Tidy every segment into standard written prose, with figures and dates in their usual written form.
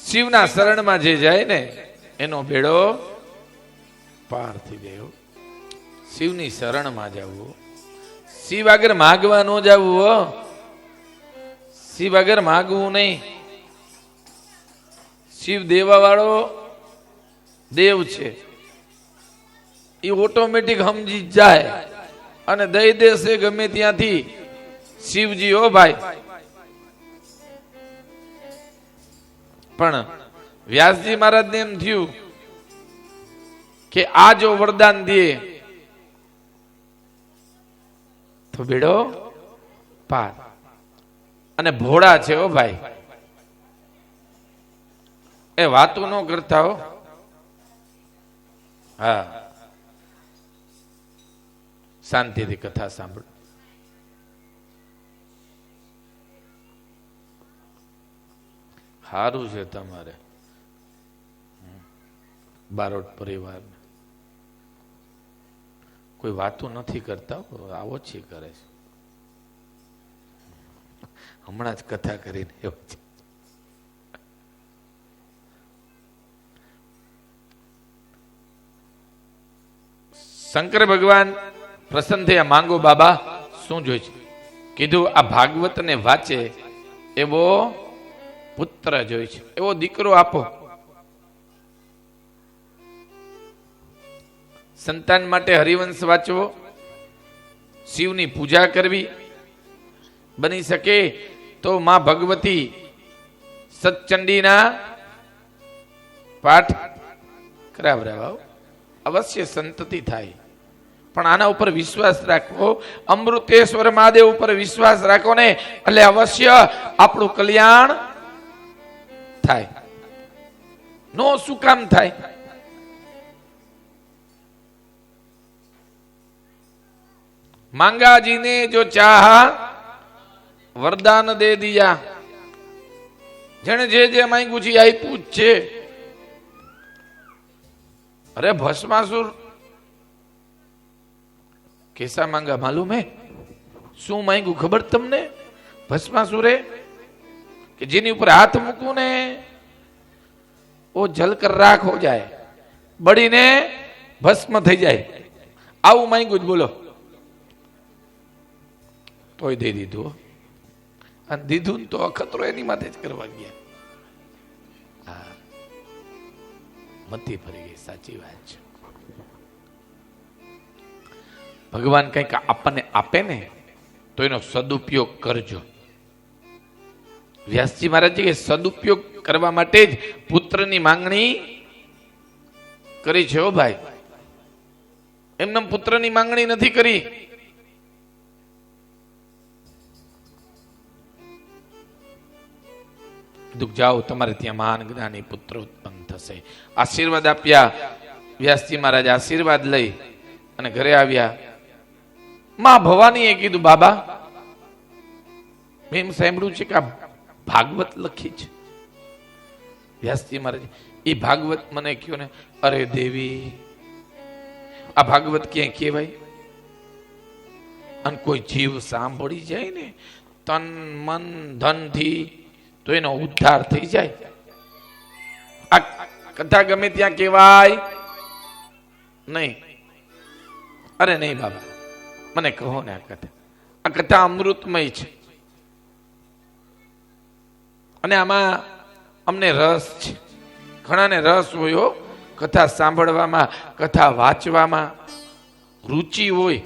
શિવના શરણમાં જે જાય ને એનો બેડો પાર થઈ ગયો. શિવની શરણમાં જવું, શિવ આગળ માગવા ન જવું હો, શિવ આગળ માગવું નહીં. શિવ દેવા વાળો દેવ છે, એ ઓટોમેટિક સમજી જાય અને દઈ દેશે ગમે ત્યાંથી. શિવજી હો ભાઈ. પણ વ્યાસજી મહારાજ ને એમ થયું કે આ જો વરદાન દે તો બેડો પાર. અને ભોળા છે હો ભાઈ, એ વાતો ન કરતા હો. હા, શાંતિથી કથા સાંભળો. સારું છે તમારે બારોટ પરિવાર, કોઈ વાતો નથી કરતા, આવો છે કરે છે. હમણાં જ કથા કરીને એવું છે. શંકર ભગવાન પ્રસન્ન થયા, માંગો બાબા શું જોઈ છે? કીધું આ ભાગવત ને વાંચે એવો પુત્ર જોઈ છે, એવો દીકરો આપો. સંતાન માટે હરિવંશ વાંચવો, શિવની પૂજા કરવી, બની શકે તો માં ભગવતી સતચંડીના પાઠ કરાવરાવો, અવશ્ય સંતતિ થાય. પણ આના ઉપર વિશ્વાસ રાખવો, અમૃતેશ્વર મહાદેવ ઉપર વિશ્વાસ રાખો ને એટલે અવશ્ય આપણું કલ્યાણ થાય. નો શું કામ થાય? मांगा जी ने जो चाहा वरदान दे दिया. जने जे मांगू छी आई पूछे. अरे भस्मासुर कैसा मांगा मालूम है? शू मांगू खबर तमने? भस्मासुरे कि जेनी ऊपर हाथ मूकू ने वो जलकर राख हो जाए, बड़ी ने भस्म थई जाए. आवू मांगू ज बोलो. तो दे दीधु, दीधु तो अखतरो एनी माथे ज करवा गया. हाँ, मती फरी गई. साची बात छे. भगवान कई आपने आपे ने तो एनो सदुपयोग करजो. व्यासजी महाराज के सदुपयोग करवा माटे ज पुत्रनी मांगणी करी छे. ओ भाई, एमने पुत्रनी मांगणी नथी करी. दुख जाओ तमारे त्या महान ज्ञानी पुत्र उत्पन्न थशे. आशीर्वाद आप्या. व्यासजी महाराज आशीर्वाद लई अने घरे आव्या. मां भवानीए कीधुं, बाबा मैं सांभळ्युं छे के भागवत लखी छे. व्यासजी महाराज ए भागवत मने कहो ने. अरे देवी, आ भागवत क्यां कहेवाय? अने कोई जीव सांभળી जाय ने तन मन धन थी तो एनो उद्धार थी जाए. आ कथा गमे त्या कहेवाय नहीं. अरे नहीं बाबा, मने कहो ने आ कथा अमृतमय छे अने आमा अमने रस छे. घणाने रस होय कथा सांभळवामां, कथा वांचवामां रुचि होय.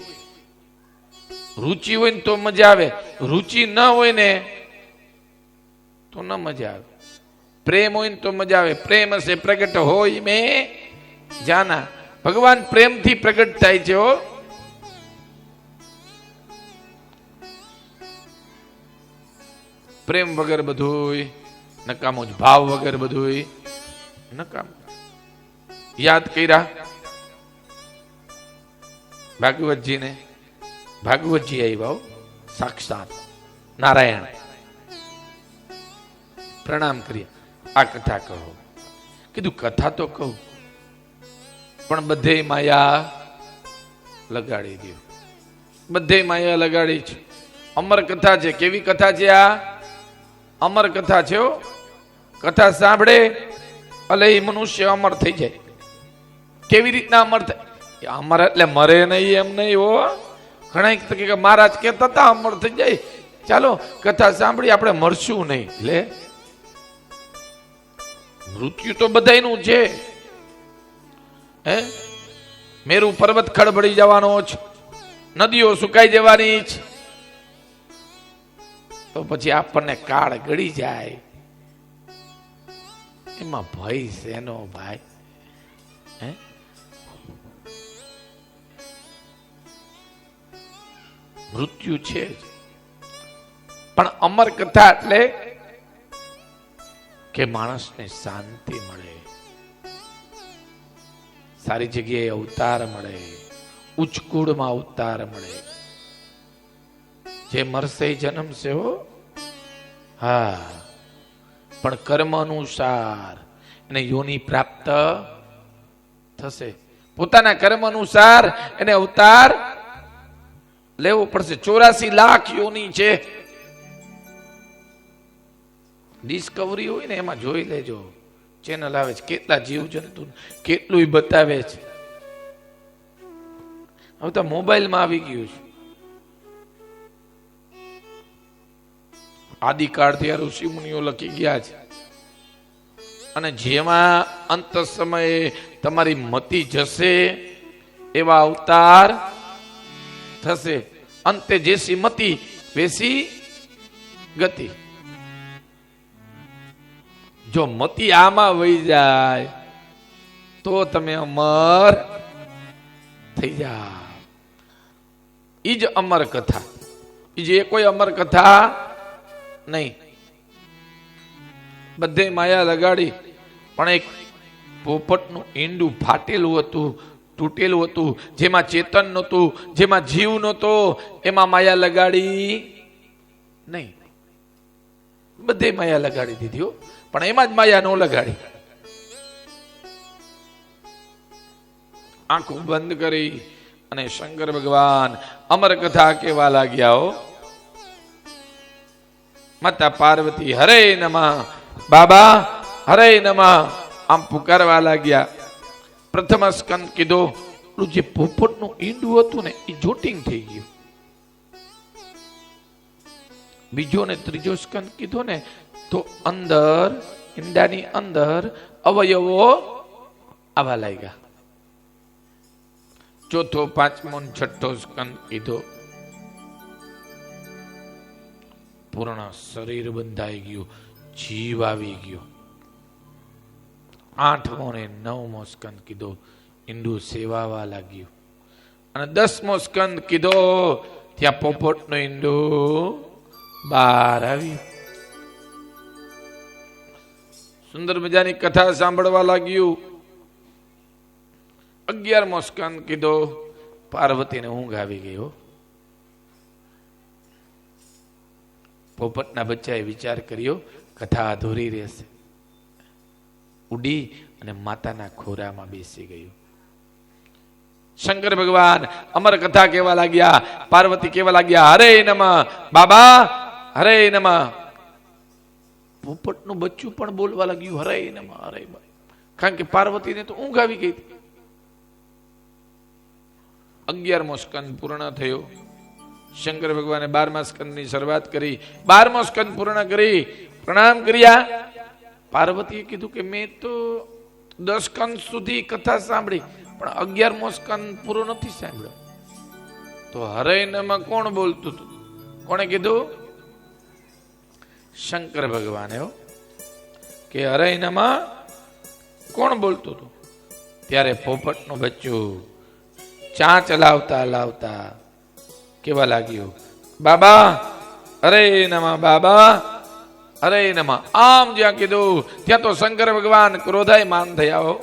रुचि होय तो मजा आवे, रुचि न होय ने तो न मजा आवे. प्रेम हो तो मजा आवे. प्रेम से प्रकट होय में जाना. भगवान प्रेम थी प्रकट थाय छे. हो प्रेम वगर बधुय नकामो ज. भाव वगर बधुय नकाम. याद कर्या भागवत जी ने. भागवत जी आव्या साक्षात नारायण. प्रणाम करिए. आ कथा कहो. कीधु कथा तो कहूं पण बधे माया लगाड़ी दो. बधे माया लगाड़ी छे. अमर कथा छे. केवी कथा छे? आ अमर कथा छे. કથા સાંભળે એટલે એ મનુષ્ય અમર થઈ જાય. કેવી રીતના અમર થાય? અમર એટલે મરે નહીં એમ નહીં હો. ઘણા કે મહારાજ કહેતા હતા અમર થઈ જાય. ચાલો કથા સાંભળી, આપણે મરશું નહીં. લે, મૃત્યુ તો બધાયનું છે. હે, મેરુ પર્વત ખડબડી જવાનો છે, નદીઓ સુકાઈ જવાની છે, તો પછી આપણને કાળ ગળી જાય. એમાં ભય શેનો ભાઈ? હે, મૃત્યુ છે જ. પણ અમર કથા એટલે કે માણસને શાંતિ મળે, સારી જગ્યાએ અવતાર મળે, ઉચ્ચકુળમાં અવતાર મળે. જે મરશે જન્મશે હો. હા, પણ કર્મ અનુસાર એને યોની પ્રાપ્ત થશે. પોતાના કર્મ અનુસાર એને અવતાર લેવો પડશે. 84 લાખ યોની છે. ડિસ્કવરી હોય ને એમાં જોઈ લેજો, ચેનલ આવે છે, કેટલા જીવ જંતુ કેટલું બતાવે છે. હવે તો મોબાઈલમાં આવી ગયું છે. આદિકાળથી ઋષિ મુનિઓ લખી ગયા છે. અને જેમાં અંત સમયે તમારી મતિ જશે એવા અવતાર થશે. અંતે જેસી મતિ વેસી ગતિ. જો મતિ આમાં વહી જાય તો તમે અમર થઈ જાઓ. ઈ જ અમર કથા. ઈ જે કોઈ અમર કથા નહીં. બધે માયા લગાડી, પણ એક પોપટનું ઈંડું ફાટેલું હતું, તૂટેલું હતું, જેમાં ચેતન નહોતું, જેમાં જીવ નહોતો, એમાં માયા લગાડી નહીં. બધે માયા લગાડી દીધી હો, પણ એમાં જ માયા નો લગાડી. આંખો બંધ કરી અને શંકર ભગવાન અમર કથા કેવા લાગ્યા હો. માતા પાર્વતી હરે નમઃ, બાબા હરે નમઃ આમ પુકારવા લાગ્યા. પ્રથમ સ્કંદ કીધો, જે પોપટનું ઈંડું હતું ને એ જોટિંગ થઈ ગયું. બીજો ને ત્રીજો સ્કંદ કીધો ને તો અંદર ઈંડાની અંદર અવયવો આવા લાગ્યા. ચોથો, પાંચમો, છઠ્ઠો સ્કંદ કીધો, પૂર્ણ શરીર બંધાઈ ગયું, જીવ આવી ગયો. આઠમો ને નવમો સ્કંદ કીધો, ઈંડું સેવાવા લાગ્યું. અને 10મો સ્કંદ કીધો, ત્યાં પોપટનું ઈંડું બહાર આવ્યું. સુંદર મજાની કથા સાંભળવા લાગ્યું. 11મો સ્કંદ કીધો, પાર્વતીને ઊંઘ આવી ગઈ હો. પોપટના બચ્ચાએ વિચાર કર્યો, કથા અધૂરી રહેશે. ઉડી અને માતાના ખોરામાં બેસી ગયું. શંકર ભગવાન અમર કથા કેવા લાગ્યા, પાર્વતી કેવા લાગ્યા, હરે નમઃ, બાબા હરે નમઃ. પોપટનું બચ્ચું પણ બોલવા લાગ્યું, હરે નમઃ, હરે. કારણ કે પાર્વતીને તો ઊંઘ આવી ગઈ. 11મો સ્કંદ પૂર્ણ થયો. શંકર ભગવાને 12મા સ્કંદની શરૂઆત કરી. 12મો સ્કંદ પૂર્ણ કરી પ્રણામ કર્યા. પાર્વતીએ કીધું કે મેં તો 10 સ્કંદ સુધી કથા સાંભળી, પણ 11મો સ્કંદ પૂરો નથી સાંભળ્યો. તો હરે નમઃ કોણ બોલતું હતું? કોણે કીધું? શંકર ભગવાને હો. કે હરે નમઃ કોણ બોલતું હતું? ત્યારે પોપટનું બચ્ચું ચાંચ લાવતા લાવતા કેવા લાગ્યું, બાબા હરે નમઃ, બાબા હરે નમઃ. આમ જ્યાં કીધું ત્યાં તો શંકર ભગવાન ક્રોધાયમાન થયા હો.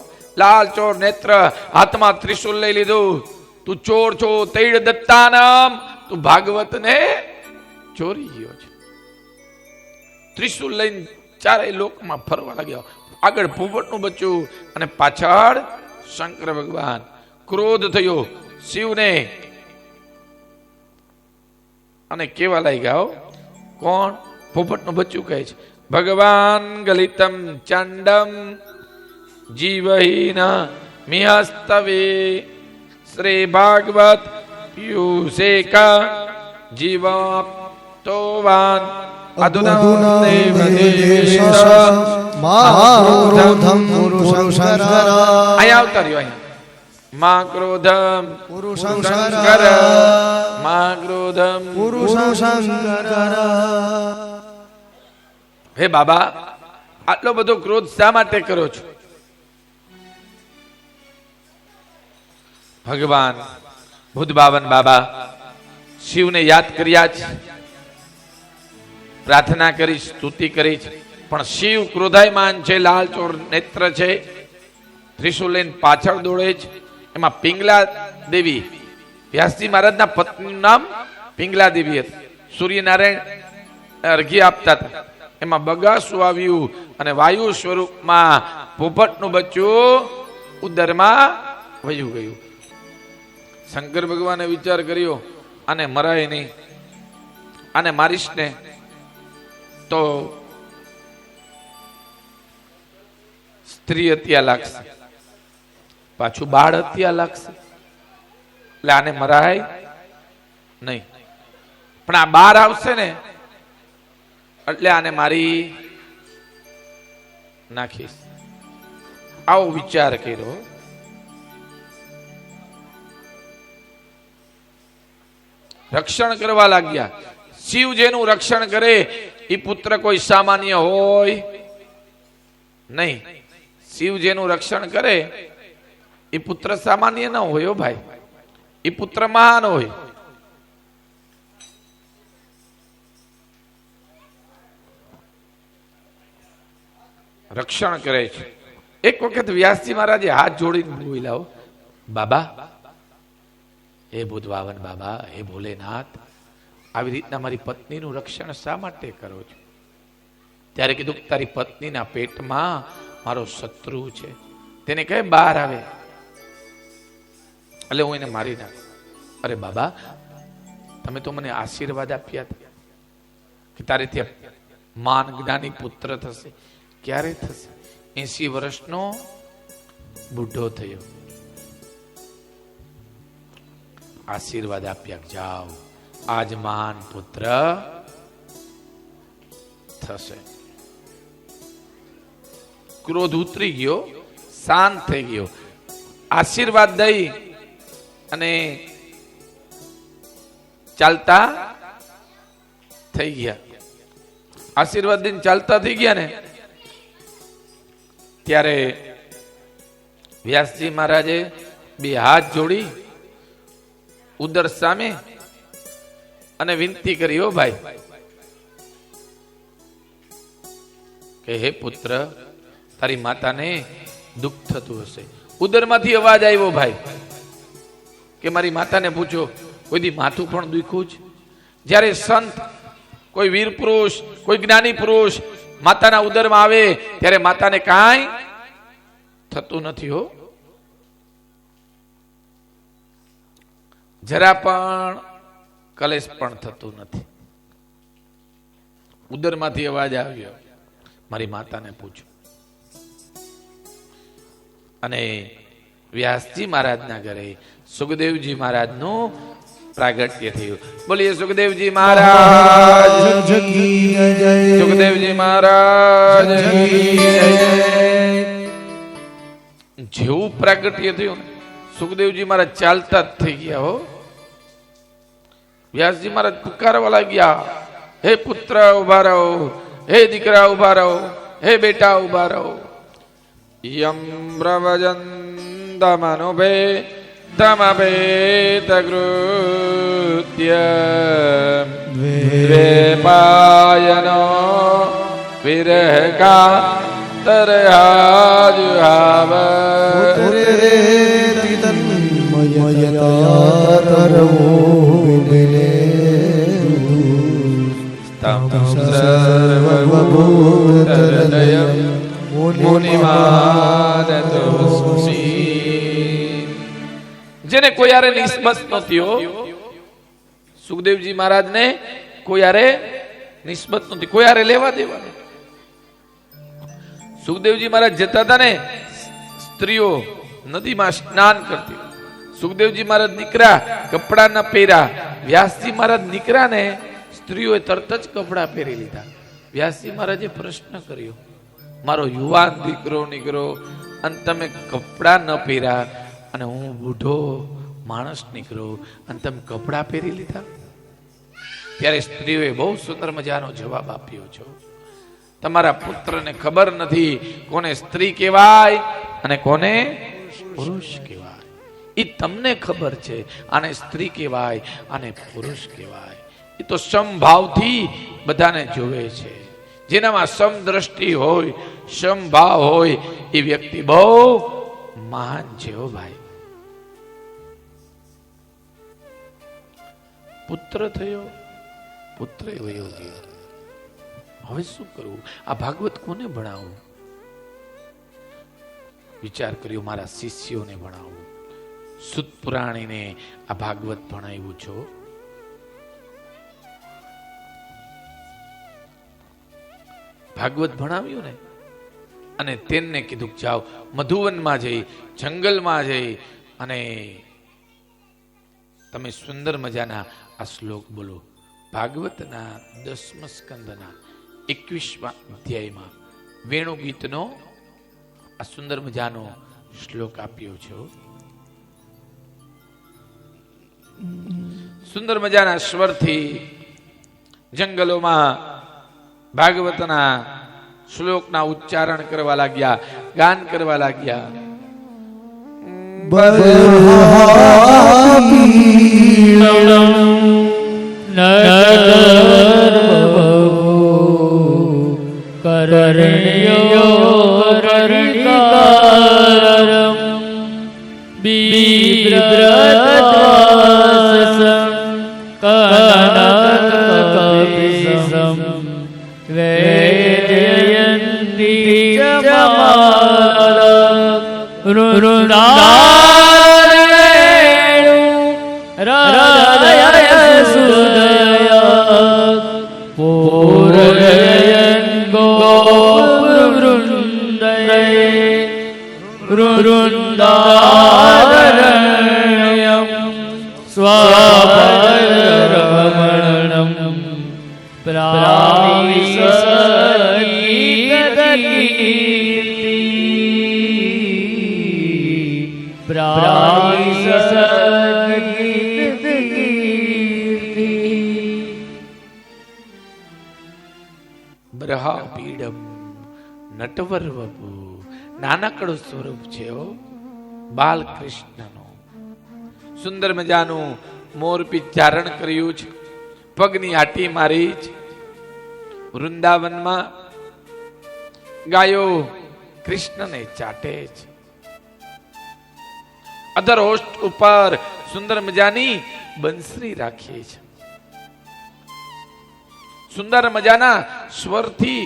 લાલ ચોર નેત્ર, હાથમાં ત્રિશુલ લઈ લીધું. તું ચોર છો, તૈળ દત્તાનમ, તું ભાગવત ને ચોરી ગયો છે. ત્રિશુલ લઈને ચારેય લોકમાં ફરવા લાગ્યા. આગળ પોપટનું બચ્ચું અને પાછળ શંકર ભગવાન. ક્રોધ થયો શિવને અને કેવા લાગ્યા હો. કોણ? પોપટનું બચ્ચું કહે છે, ભગવાન ગલિતમ ચાંડમ જીવહીન મિહસ્તવે શ્રી ભાગવત પિયુષેકા જીવાપ્તોવાન અધુના દેવદેશ મહાક્રોધમ પુરુષંકર. અહીંયા આવતા રહ્યો અહીંયા. મા ક્રોધમ પુરુષંકર, મા ક્રોધમ પુરુષંકર. હે બાબા, આટલો બધો ક્રોધ શા માટે કરો છો? ભગવાન ભૂતબાવન બાબા શિવને યાદ કર્યા છે, પ્રાર્થના કરી, સ્તુતિ કરી છે, પણ શિવ ક્રોધાયમાન છે, લાલચોર નેત્ર છે, ત્રિશુલ લઈને પાછળ દોડે છે. એમાં પિંગલા દેવી, વ્યાસજી મહારાજના પત્નીનું નામ પિંગલા દેવી હતું. સૂર્યનારાયણ અર્ઘ્ય આપતા હતા. એમાં બગાસું આવ્યું અને વાયુ સ્વરૂપમાં પોપટનું બચ્ચું ઉદરમાં વયું ગયું. શંકર ભગવાને વિચાર કર્યો, આને મરાય નહીં, આને મારીશ ને તો સ્ત્રી હત્યા લાગશે, પાછું બાળ હત્યા લાગશે, એટલે આને મરાય નહીં. પણ આ બહાર આવશે ને એટલે આને મારી નાખીશ. આવો વિચાર કર્યો. રક્ષણ કરવા લાગ્યા. શિવ જેનું રક્ષણ કરે એ પુત્ર કોઈ સામાન્ય હોય નહીં. શિવ જેનું રક્ષણ કરે એ પુત્ર સામાન્ય ન હોય ભાઈ, એ પુત્ર મહાન હોય. રક્ષણ કરે છે. એક વખત વ્યાસજી મહારાજે હાથ જોડીને બોલ્યા, બાબા, હે ભૂતબાવન બાબા, હે ભોલેનાથ, આવી રીતના મારી પત્નીનું રક્ષણ શા માટે કરો છો? ત્યારે કીધું, તારી પત્નીના પેટમાં મારો શત્રુ છે, તેને કહે બહાર આવે એટલે હું એને મારી નાખું. અરે બાબા, તમે તો મને આશીર્વાદ આપ્યા હતા કે તારે ત્યાં માન જ્ઞાની પુત્ર થશે. ક્યારે થશે? 80 વર્ષનો બુઢો થયો. આશીર્વાદ આપ્યા, જાઓ, આજ મહાન પુત્ર થશે. ક્રોધ ઉતરી ગયો, શાંત થઈ ગયો. આશીર્વાદ દઈ અને ચાલતા થઈ ગયા. આશીર્વાદ દઈને ચાલતા થઈ ગયા ને ત્યારે વ્યાસજી મહારાજે બે હાથ જોડી ઉદર સામે અને વિનંતી કરી, હો ભાઈ, કે હે પુત્ર, તારી માતાને દુઃખ થતું હશે. ઉદરમાંથી અવાજ આવ્યો ભાઈ કે મારી માતાને પૂછો, કોઈ દી માથું પણ દુખ્યું છે? જ્યારે સંત, કોઈ વીર પુરુષ, કોઈ જ્ઞાની પુરુષ માતાના ઉદરમાં આવે ત્યારે માતાને કાંઈ થતું નથી. હો, જરા પણ કલેશ પણ થતું નથી. ઉદરમાંથી અવાજ આવ્યો, મારી માતાને પૂછો. અને વ્યાસજી મહારાજના ઘરે સુખદેવજી મહારાજનું પ્રાગટ્ય થયું. બોલીએ સુખદેવજી મહારાજ, સુખદેવજી મહારાજ. જેવું પ્રાગટ્ય થયું, સુખદેવજી મહારાજ ચાલતા જ થઈ ગયા. હો, વ્યાસજી મહારાજ પુકારવા લાગ્યા, હે પુત્ર ઉભા રહો, હે દીકરા ઉભા રહો, હે બેટા ઉભા રહો. યમ પ્રવજંતમનુભે તમભેતકૃત્ય દ્વેપાયનો વિરહકા તરહાજુહાવ જેને કોઈ યારે નિસ્બત નહોતી. હો, સુખદેવજી મહારાજ ને કોઈ યારે નિસ્બત નહોતી, કોઈ યારે લેવા દેવા. સુખદેવજી મહારાજ જતા હતા ને, સ્ત્રીઓ નદીમાં સ્નાન કરતી. સુખદેવજી મહારાજ નીકળ્યા, કપડા ન પહેર્યા. વ્યાસજી મહારાજ નીકળ્યા ને, સ્ત્રીઓએ તરત જ કપડા પહેરી લીધા. વ્યાસજી મહારાજે પ્રશ્ન કર્યો, મારો યુવાન દીકરો નીકળો અને તમે કપડા ન પહેર્યા, અને હું બુઢો માણસ નીકળો અને તમે કપડા પહેરી લીધા. ત્યારે સ્ત્રીઓએ બહુ સુંદર મજાનો જવાબ આપ્યો છે, તમારા પુત્રને ખબર નથી કોને સ્ત્રી કહેવાય અને કોને પુરુષ કહેવાય. એ તમને ખબર છે, આને સ્ત્રી કહેવાય અને પુરુષ કહેવાય. એ તો સમભાવથી બધાને જોવે છે. જેનામાં સમદ્રષ્ટિ હોય, સમભાવ હોય, એ વ્યક્તિ બહુ મહાન છે. હો ભાઈ, પુત્ર થયો, પુત્ર વયો ગયો. હવે શું કરવું? આ ભાગવત કોને ભણાવું? વિચાર કર્યો, મારા શિષ્યોને ભણાવું. સુત પુરાણીને આ ભાગવત ભણાવ્યું છો. ભાગવત ભણાવ્યું ને, અને તેમને કીધું જાઓ મધુવનમાં જઈ, જંગલમાં જઈ અને તમે સુંદર મજાના આ શ્લોક બોલો. ભાગવતના 10મ સ્કંદના 21મા અધ્યાયમાં વેણુ ગીતનો આ સુંદર મજાનો શ્લોક આપ્યો છે. સુંદર મજાના સ્વરથી જંગલોમાં ભાગવતના શ્લોકના ઉચ્ચારણ કરવા લાગ્યા, ગાન કરવા લાગ્યા. બ્રહાપીડમ નટવર વપુ, નાનકડું સ્વરૂપ છે બાલકૃષ્ણનો. સુંદર મજાનું મોરપીંછ ધારણ કર્યું છે, પગની આટી મારી છે. વૃંદાવનમાં ગાયો કૃષ્ણને ચાટે છે. અધર હોસ્ટ ઉપર સુંદર મજાની બંસરી રાખીએ છે. સુંદર મજાના સ્વરથી,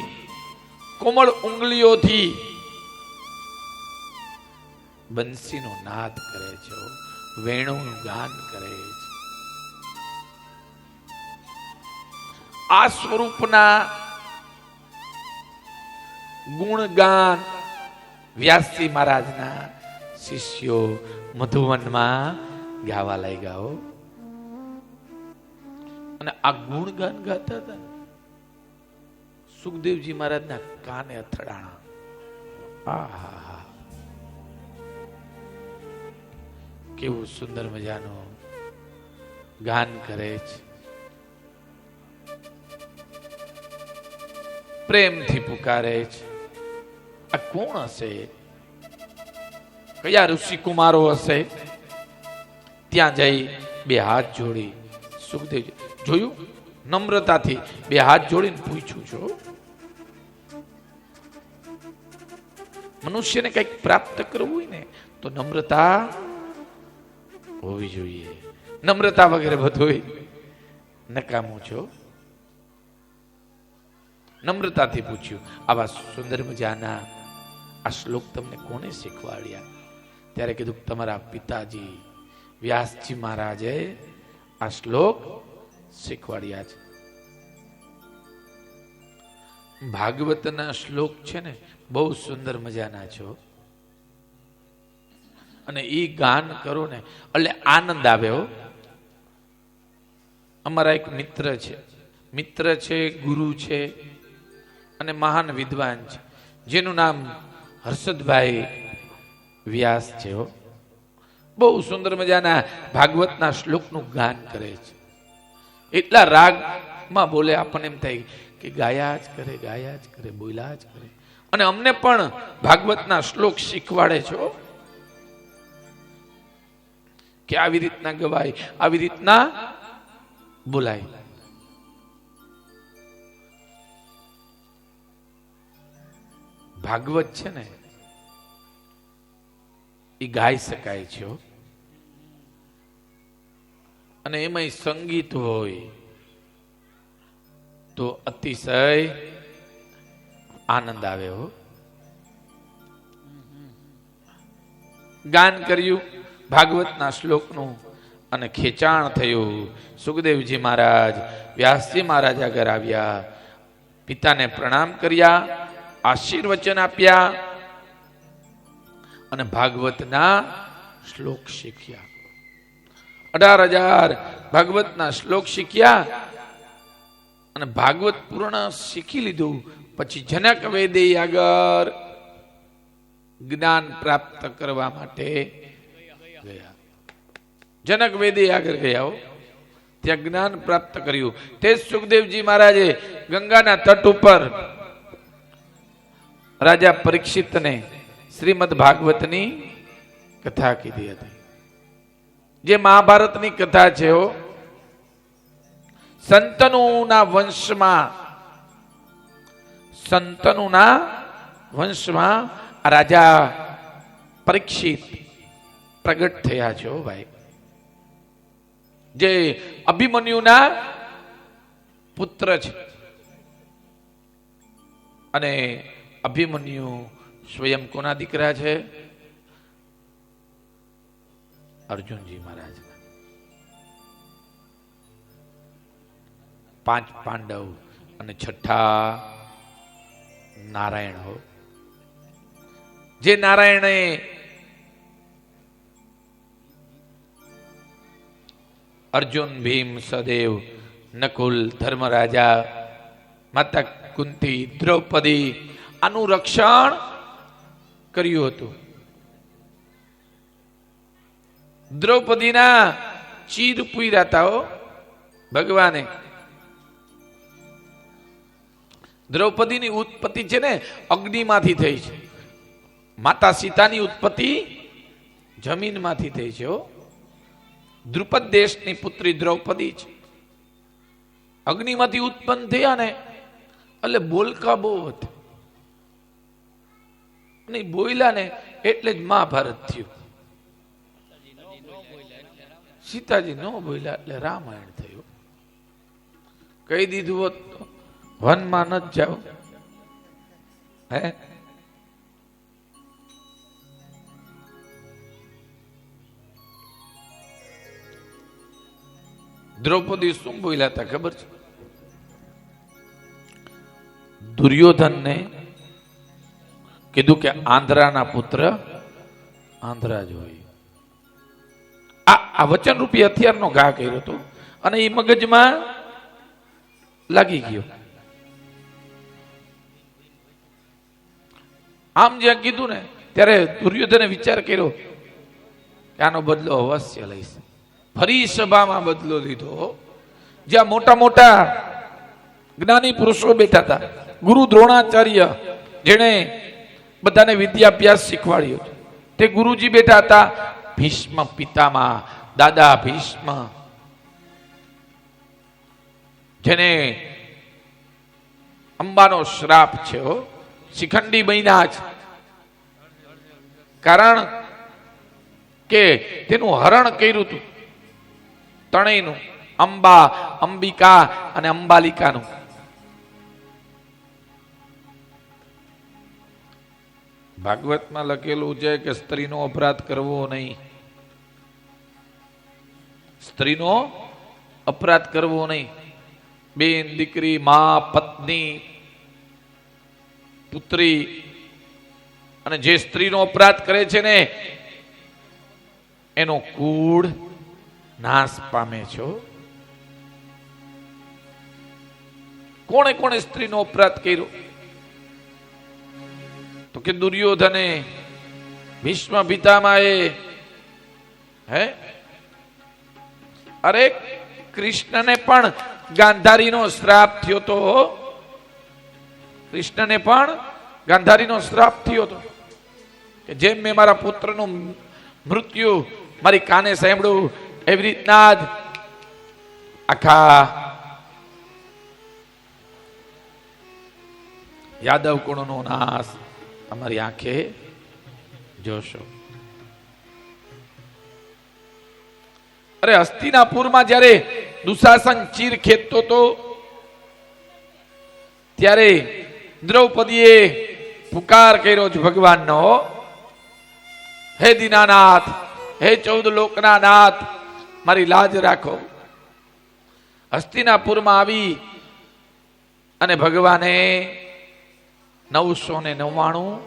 કોમળ ઉંગલીઓથી બંસીનો નાદ કરે છે, વેણુનું ગાન કરે છે. આ સ્વરૂપના ગુણગાન વ્યાસજી મહારાજના શિષ્યો મધુવનમાં ગાવા લાગ્યા. અને આ ગુણગાન ગાતા હતા, સુખદેવજી મહારાજના કાને અથડાણા. આહા, કેવું સુંદર મજાનું ગાન કરે છે. પ્રેમથી પુકારે છે. આ કોણ હશે? કયા ઋષિ કુમારો હશે? ત્યાં જઈ બે હાથ જોડી સુખદેવજી જોયું, નમ્રતાથી બે હાથ જોડીને પૂછ્યું છો. મનુષ્યને કંઈક પ્રાપ્ત કરવું હોય ને તો નમ્રતા હોવી જોઈએ. નમ્રતા વગેરે બધું નકામું છો. નમ્રતાથી પૂછ્યું, આવા સુંદર મજાના આ શ્લોક તમને કોને શીખવાડ્યા? ત્યારે કીધું, તમારા પિતાજી વ્યાસજી મહારાજે આ શ્લોક શીખવાડ્યા છે. ભાગવતના શ્લોક છે ને બહુ સુંદર મજાના છો, અને એ ગાન કરો ને એટલે આનંદ આવે હો. અમારા એક મિત્ર છે, ગુરુ છે અને મહાન વિદ્વાન છે, જેનું નામ હર્ષદભાઈ વ્યાસ છે હો. બહુ સુંદર મજાના ભાગવતના શ્લોકનું ગાન કરે છે. એટલા રાગમાં બોલે, આપણને એમ થાય કે ગાયા જ કરે, બોલ્યા જ કરે. અને અમને પણ ભાગવતના શ્લોક શીખવાડે છો કે આવી રીતના ગવાય, આવી રીતના બોલાય. ભાગવત છે ને એ ગાઈ શકાય છે, અને એમાં સંગીત હોય તો અતિશય આનંદ આવે હો. ગાન કર્યું ભાગવતના શ્લોકનું અને ખેંચાણ થયું. સુખદેવજી મહારાજ વ્યાસજી મહારાજ આગળ આવ્યા, પિતાને પ્રણામ કર્યા, આશીર્વચન આપ્યા અને ભાગવતના શ્લોક શીખ્યા. 18,000 ભાગવતના શ્લોક શીખ્યા અને ભાગવત પૂર્ણ શીખી લીધું. પછી જનક વેદે આગળ જ્ઞાન પ્રાપ્ત કરવા માટે ગયા. જનક વેદે આગળ ગયા હો, ત્યાં જ્ઞાન પ્રાપ્ત કર્યું. તે સુખદેવજી મહારાજે ગંગાના તટ ઉપર રાજા પરીક્ષિતને શ્રીમદ ભાગવતની કથા કીધી હતી, જે મહાભારતની કથા છે હો. સંતનુના વંશમાં રાજા પરીક્ષિત પ્રગટ થયા છે ભાઈ, જે અભિમન્યુના પુત્ર છે. અને અભિમન્યુ સ્વયં કોના દીકરા છે? અર્જુનજી મહારાજ. 5 પાંડવ અને 6ઠા નારાયણ હો, જે નારાયણે અર્જુન, ભીમ, સદેવ, નકુલ, ધર્મરાજા, માતા કુંતી, દ્રૌપદી આનું રક્ષણ કર્યું હતું. દ્રૌપદીના ચીર પૂર્યા હતા હો ભગવાને. દ્રૌપદીની ઉત્પત્તિ છે ને અગ્નિમાંથી થઈ છે, માતા સીતાની ઉત્પત્તિ જમીનમાંથી થઈ છે હો. દ્રુપદ દેશની પુત્રી દ્રૌપદી છે, અગ્નિમાંથી ઉત્પન્ન થયા ને એટલે બોલકા બહુ હતા, નહીં બોલ્યા ને એટલે જ મહાભારત થયું. સીતાજી ન બોલ્યા એટલે રામાયણ થયું. કહી દીધું હોત તો વનમાં ન જાવ. હે દ્રૌપદી શું બોલ્યા હતા ખબર છે? દુર્યોધનને કીધું કે આંધ્રાના પુત્ર આંધ્રા જ હોય. આ વચન રૂપી હથિયારનો ઘા કર્યો હતો અને એ મગજમાં લાગી ગયો. આમ જ્યાં કીધું ને ત્યારે દુર્યોધને વિચાર કર્યો કે આનો બદલો અવશ્ય લઈશ. ફરી સભામાં બદલો લીધો. જ્યાં મોટા મોટા જ્ઞાની પુરુષો બેઠા હતા, ગુરુ દ્રોણાચાર્ય જેણે બધાને વિદ્યાભ્યાસ શીખવાડ્યો, તે ગુરુજી બેઠા હતા. ભીષ્મ પિતામહ, દાદા ભીષ્મ, જેને અંબાનો શ્રાપ છે, શિખંડી બન્યા છે, કારણ કે તેનું હરણ કર્યું હતું ત્રણેયનું, અંબા, અંબિકા અને અંબાલિકાનું. ભાગવતમાં લખેલું છે કે સ્ત્રીનો અપરાધ કરવો નહીં, સ્ત્રીનો અપરાધ કરવો નહીં. બેન, દીકરી, મા, પત્ની પુત્રી અને જે સ્ત્રીનો અપરાધ કરે છે ને એનો કુળ નાશ પામે છો. કોણે કોણે સ્ત્રીનો અપરાધ કર્યો? તો કે દુર્યોધને, ભીષ્મ પિતામહે, હે અરે કૃષ્ણને પણ ગાંધારીનો શ્રાપ થયો તો. કૃષ્ણને પણ ગાંધારીનો શ્રાપ થયો તો કે જેમ મેં મારા પુત્રનું મૃત્યુ મારી કાને સાંભળ્યું એવી રીતના જ આખા યાદવ કુળનો નાશ તમારી આંખે જોશો. અરે હસ્તિનાપુરમાં જ્યારે દુશાસન ચીર ખેંચતો તો ત્યારે દ્રૌપદીએ પુકાર કર્યો છે ભગવાનનો, હે દીનાનાથ, હે 14 લોકના નાથ, મારી લાજ રાખો. હસ્તિનાપુરમાં આવી અને ભગવાને 999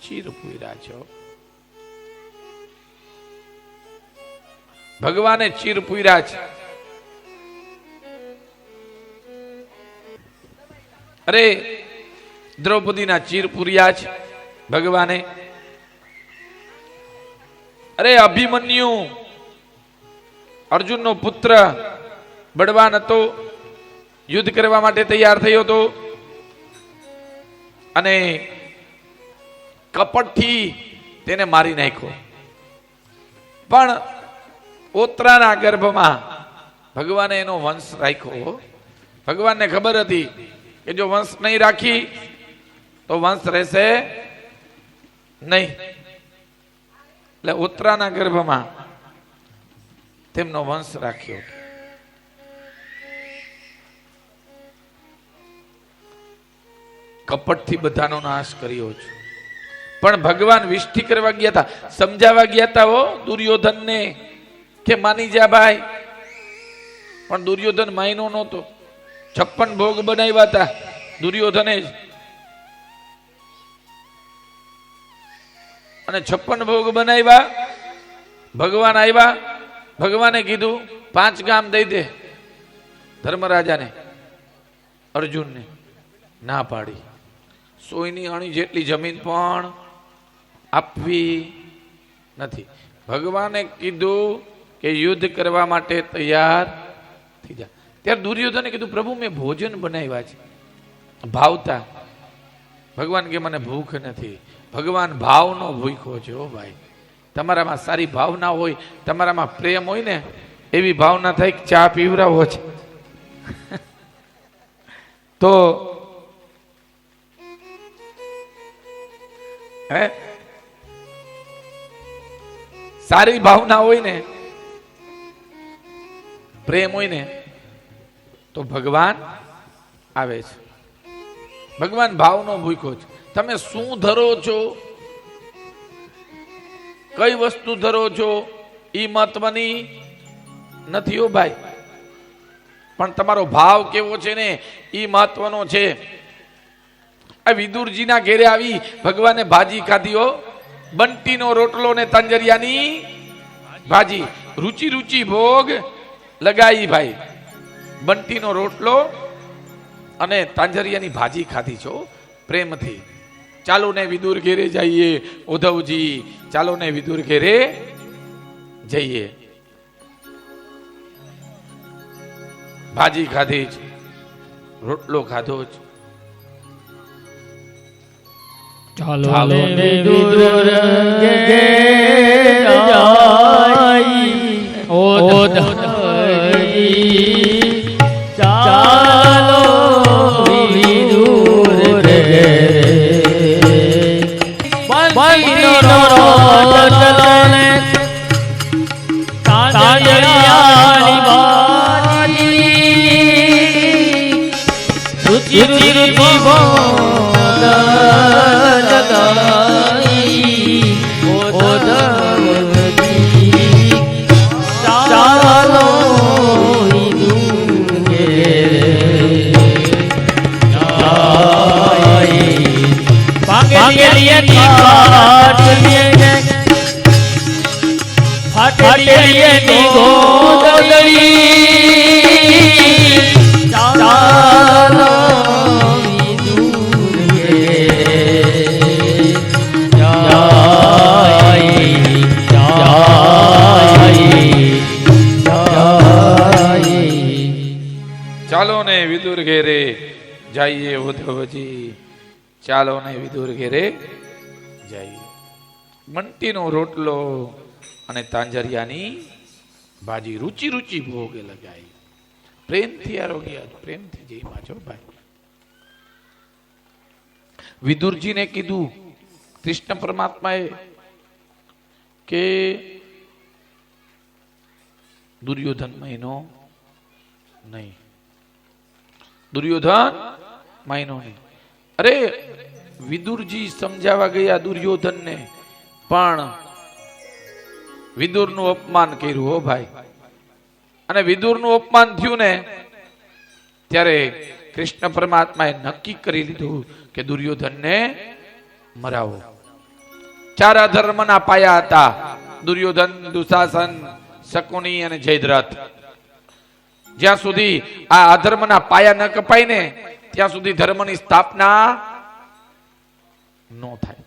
ચીર પૂર્યા છો. ભગવાને ચીર પૂર્યા છે. અરે દ્રૌપદીના ચીર પૂર્યા છે ભગવાને. અરે અભિમન્યુ અર્જુનનો પુત્ર બળવાન હતો, યુદ્ધ કરવા માટે તૈયાર થયો હતો અને કપટથી તેને મારી નાખ્યો. પણ ઓત્રાના ગર્ભમાં ભગવાને એનો વંશ રાખ્યો. ભગવાનને ખબર હતી કે જો વંશ નહીં રાખી તો વંશ રહેશે નહીં, એટલે ઓત્રાના ગર્ભમાં તેમનો વંશ રાખ્યો. કપટથી બધાનો નાશ કર્યો છે. પણ ભગવાન વિષ્ટિ કરવા ગયા હતા, સમજાવવા ગયા હતા હો દુર્યોધનને કે માની જા ભાઈ. પણ દુર્યોધન માયનો નહોતો. 56 ભોગ બનાવ્યા હતા દુર્યોધને જ, અને 56 ભોગ બનાવ્યા. ભગવાન આવ્યા, ભગવાને કીધું 5 ગામ દઈ દે ધર્મરાજાને. અર્જુનને ના પાડી. 100 અણી જેટલી જમીન પણ આપવી નથી. ભગવાને કીધું કે યુદ્ધ કરવા માટે તૈયાર થઈ જા. ત્યારે દુર્યોધને કીધું પ્રભુ મેં ભોજન બનાવ્યા છે ભાવતા. ભગવાન કે મને ભૂખ નથી. ભગવાન ભાવનો ભૂખ્યો છે. ઓ ભાઈ, તમારામાં સારી ભાવના હોય, તમારામાં પ્રેમ હોય ને, એવી ભાવના થાય કે ચા પીવરાવો છે તો હે સારી ભાવના હોય ને, પ્રેમ હોય ને, તો ભગવાન આવે છે. ભગવાન ભાવનો ભૂખ્યો છે. તમે શું ધરો છો, કઈ વસ્તુ ધરો છો એ મહત્વની નથી હો ભાઈ, પણ તમારો ભાવ કેવો છે ને એ મહત્વનો છે. આ વિદુરજીના ઘેરે આવી ભગવાને ભાજી ખાધી હો, બંટીનો રોટલો ને તાંજરિયાની ભાજી. રુચિ રુચિ ભોગ લગાઈ ભાઈ. બંટીનો રોટલો અને તાંજરિયાની ભાજી ખાધી છો પ્રેમથી. ચાલો ને વિદુર ઘેરે જઈએ ઉદ્ધવજી, ચાલો ને વિદુર ઘેરે જઈએ. ભાજી ખાધી જ, રોટલો ખાધો જ. ચાલો ને વિદુર ઘેરે જાઈ ઉદ્ધવજી, ચાલો વિદુર ઘેરે. બંટીનો રોટલો ને તાંજરિયાની ભાજી, રુચિ રુચિ ભોગ લગાઈ ભાંગેલી કાટલીએ ફાટેલી એની ગોદડી ચાલો વિદુર ચાલો ને વિદુર ઘેરે જઈએ ઉદ્ધવજી, ચાલો ને વિદુર ઘેરે જઈએ. મંટીનો રોટલો અને તાંજરિયાની ભાજી રૂચિ રૂચિ ભોગે લગાઈ. પ્રેમથી આરોગ્ય, પ્રેમથી જઈ માજો ભાઈ. વિદુરજીને કીધું કૃષ્ણ પરમાત્માએ કે દુર્યોધન મહિનો નહીં, દુર્યોધન મહિનો નહીં. અરે વિદુરજી સમજાવવા ગયા દુર્યોધનને, પણ વિદુરનું અપમાન કર્યું હો ભાઈ. અને વિદુરનું અપમાન થયું ને ત્યારે કૃષ્ણ પરમાત્માએ નક્કી કરી લીધું કે દુર્યોધનને મરાવો. ચાર અધર્મના પાયા હતા, દુર્યોધન, દુશાસન, શકુની અને જયદ્રથ. જ્યાં સુધી આ અધર્મના પાયા ન કપાય ને ત્યાં સુધી ધર્મની સ્થાપના ન થાય.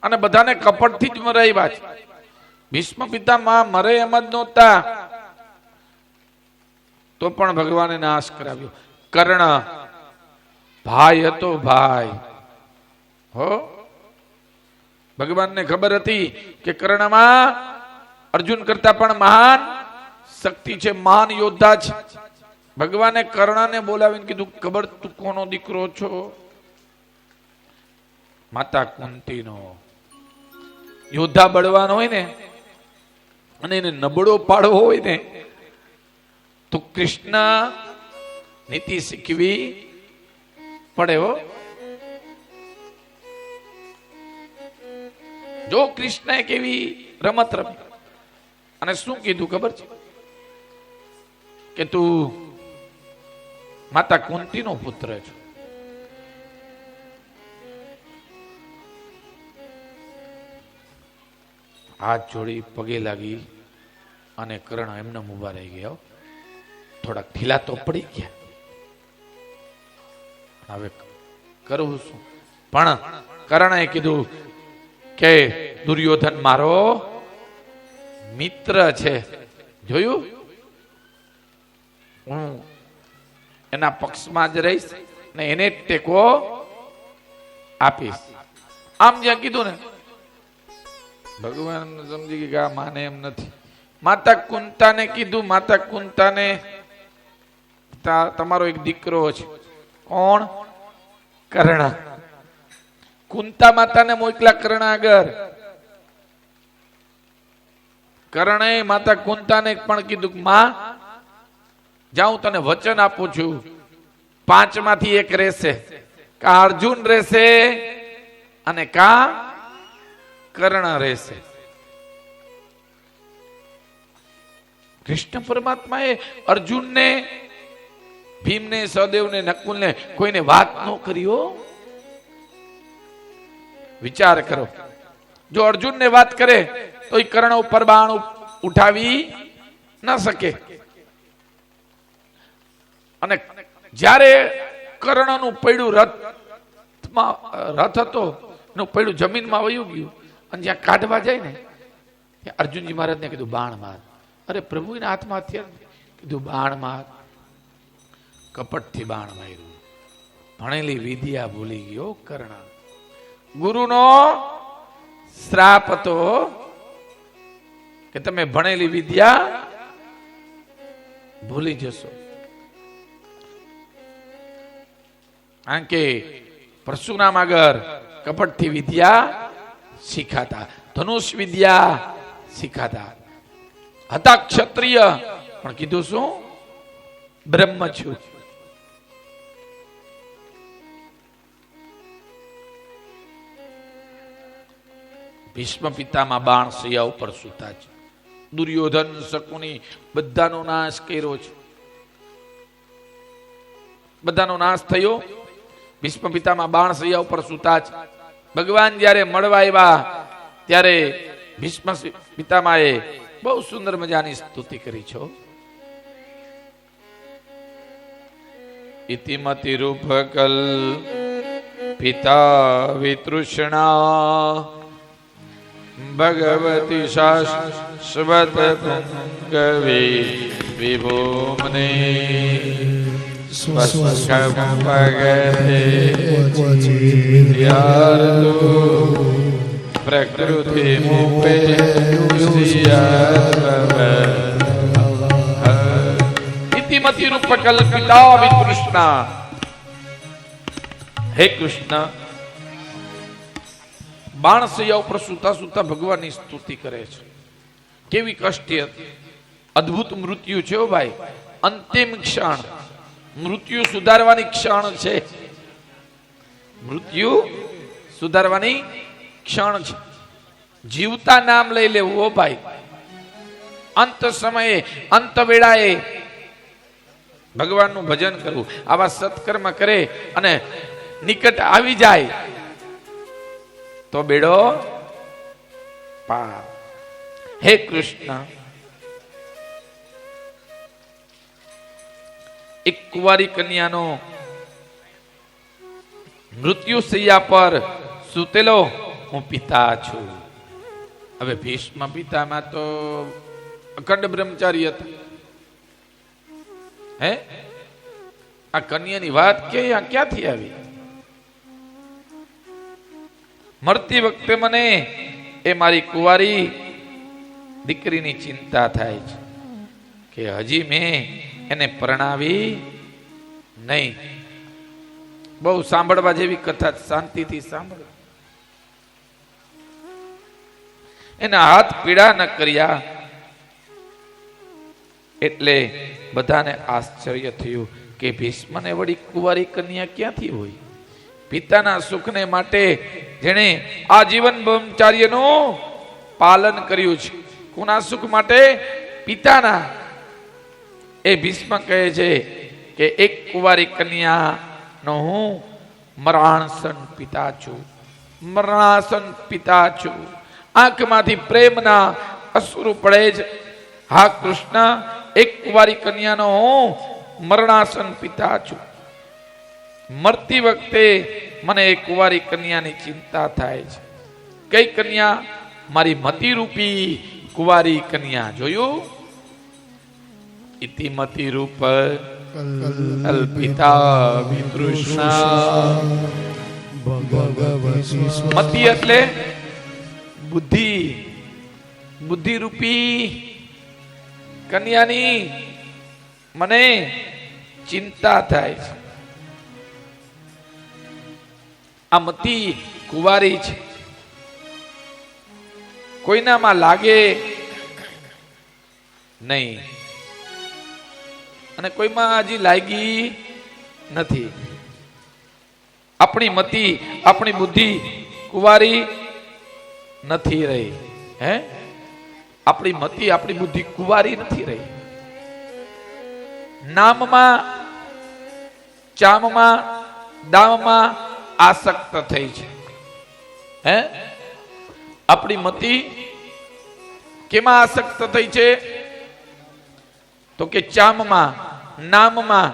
અને બધાને કપટથી જ મરાવ્યા છે. ભીષ્મ પિતામહ મરે એમ જ નહોતા, તો પણ ભગવાને નાશ કરાવ્યો. કર્ણ ભાઈ હતો, ભાઈ હો. ભગવાનને ખબર હતી કે કર્ણમાં અર્જુન કરતા પણ મહાન શક્તિ છે, મહાન યોદ્ધા છે. ભગવાને કર્ણને બોલાવીને કીધું, ખબર તું કોનો દીકરો છો? માતા કુંતીનો. યોદ્ધા બળવાનો હોય ને અને એને નબળો પાડવો હોય ને તો કૃષ્ણ નીતિ શીખવી પડે હો. જો કૃષ્ણએ કેવી રમત રમી અને શું કીધું ખબર છે કે તું માતા કુંતીનો પુત્ર છે. હાથ જોડી પગે લાગી અને કર્ણ એમને ઉભા રહી ગયા. થોડાક ઢીલા તો પડી ગયા. હવે કરવું શું? પણ કર્ણએ કીધું કે દુર્યોધન મારો મિત્ર છે, જોયું, હું એના પક્ષમાં જ રહીશ ને એને ટેકો આપીશ. આમ જ્યાં કીધું ને ભગવાન સમજી ગયા માને એમ નથી. માતા કુંતાને કીધું, માતા કુંતાને તમારો એક દીકરો છે. કોણ? કર્ણ. કુંતા માતાને મોકલા કર્ણ આગળ. કર્ણે માતા કુંતાને પણ કીધું, માં જાઉં તને વચન આપું છું, 5 માંથી એક રહેશે, કા અર્જુન રહેશે અને કા કર્ણ રહેશે. કૃષ્ણ પરમાત્માએ અર્જુનને, ભીમને, સહદેવને, નકુલને કોઈને વાત ન કર્યો. વિચાર કરો, જો અર્જુનને વાત કરે તો એ કર્ણ ઉપર બાણ ઉઠાવી ન શકે. અને જ્યારે કર્ણનું પૈડું રથ હતો નું પૈડું જમીનમાં વયું ગયું અને જ્યાં કાઢવા જાય ને ત્યાં અર્જુનજી મહારાજને કીધું બાણ માર. અરે પ્રભુ એના હાથમાં હથિયાર, કીધું બાણ માર. કપટથી બાણ માર્યું. ભણેલી વિદ્યા ભૂલી ગયો કર્ણ. ગુરુનો શ્રાપ હતો કે તમે ભણેલી વિદ્યા ભૂલી જશો. કારણ કે પરશુરામ આગળ કપટથી વિદ્યા શીખાતા, ધનુષ વિદ્યા શીખાતા હતા. ક્ષત્રિય પણ કીધું શું? બ્રહ્મ છું. ભીષ્મ પિતામાં બાણ સૈયા ઉપર સૂતા છે. દુર્યોધન, શકુની બધાનો નાશ કર્યો છે. બધાનો નાશ થયો ભીષ્મ પિતામાં બાણ સૈયા ઉપર સૂતા છે. ભગવાન જ્યારે મળવા આવ્યા ત્યારે ભીષ્મ પિતામાએ બહુ સુંદર મજાની સ્તુતિ કરી છો. ઇતિમતિ રૂપકલ પિતા વિતૃષ્ણા ભગવતી શાશ્વત પુંગવે વિભૂમને પ્રકૃતિ મુપે ઇતિમતિ રૂપકલ પિતા વિતૃષ્ણા. હે કૃષ્ણ, બાણસૈયા ઉપર સુતા સુતા ભગવાનની સ્તુતિ કરે છે. કેવી કષ્ટી હતી, અદ્ભુત મૃત્યુ છે ભાઈ. અંતિમ ક્ષણ, મૃત્યુ સુધારવાની ક્ષણ છે. મૃત્યુ સુધારવાની ક્ષણ છે. જીવતા નામ લઈ લેવું હો ભાઈ. અંત સમયે, અંત વેળાએ ભગવાનનું ભજન કરવું. આવા સત્કર્મ કરે અને નિકટ આવી જાય તો બેડો પાર. હે કૃષ્ણ, એક કુંવારી કન્યાનો મૃત્યુ શૈયા પર સૂતેલો હું પિતા છું. હવે ભીષ્મ પિતામાં તો અખંડ બ્રહ્મચારી હતા. હે, આ કન્યાની વાત ક્યાંથી આવી? મરતી વખતે મને એ મારી કુંવારી દીકરીની ચિંતા થાય છે કે હજી મેં એને પરણાવી નહીં. બહુ સાંભળવા જેવી કથા, શાંતિથી સાંભળો. એના હાથ પીડા ન કર્યા એટલે બધાને આશ્ચર્ય થયું કે ભીષ્મને વળી કુંવારી કન્યા ક્યાંથી હોય? પિતાના સુખને માટે જેણે આજીવન બ્રહ્મચાર્યનું પાલન કર્યું છે. કોના સુખ માટે? પિતાના. એ ભીષ્મ કહે છે કે એક કુંવારી કન્યાનો હું મરણાસન પિતા છું. મરણાસન પિતા છું. આંખમાંથી પ્રેમના અશ્રુ પડે છે. હા કૃષ્ણ, એક કુંવારી કન્યાનો હું મરણાસન પિતા છું. મરતી વખતે મને એક કુંવારી કન્યાની ચિંતા થાય છે. કઈ કન્યા? મારી મતિરૂપી કુંવારી કન્યા. જોયું? ઇતિમતિ રૂપ અલ્પિતા વિતૃષ્ણા. મતિ એટલે બુદ્ધિ. બુદ્ધિરૂપી કન્યાની મને ચિંતા થાય છે. આ મતિ કુંવારી છે. કોઈનામાં લાગે નહીં અને કોઈમાં હજી લાગી નથી. આપણી મતિ, આપણી બુદ્ધિ કુંવારી નથી રહી. હે, આપણી મતિ, આપણી બુદ્ધિ કુંવારી નથી રહી. નામમાં, ચામમાં, દામમાં આસક્ત થઈ છે. હે, આપણી મતિ કેમાં આસક્ત થઈ છે? તો કે ચામમાં, નામમાં,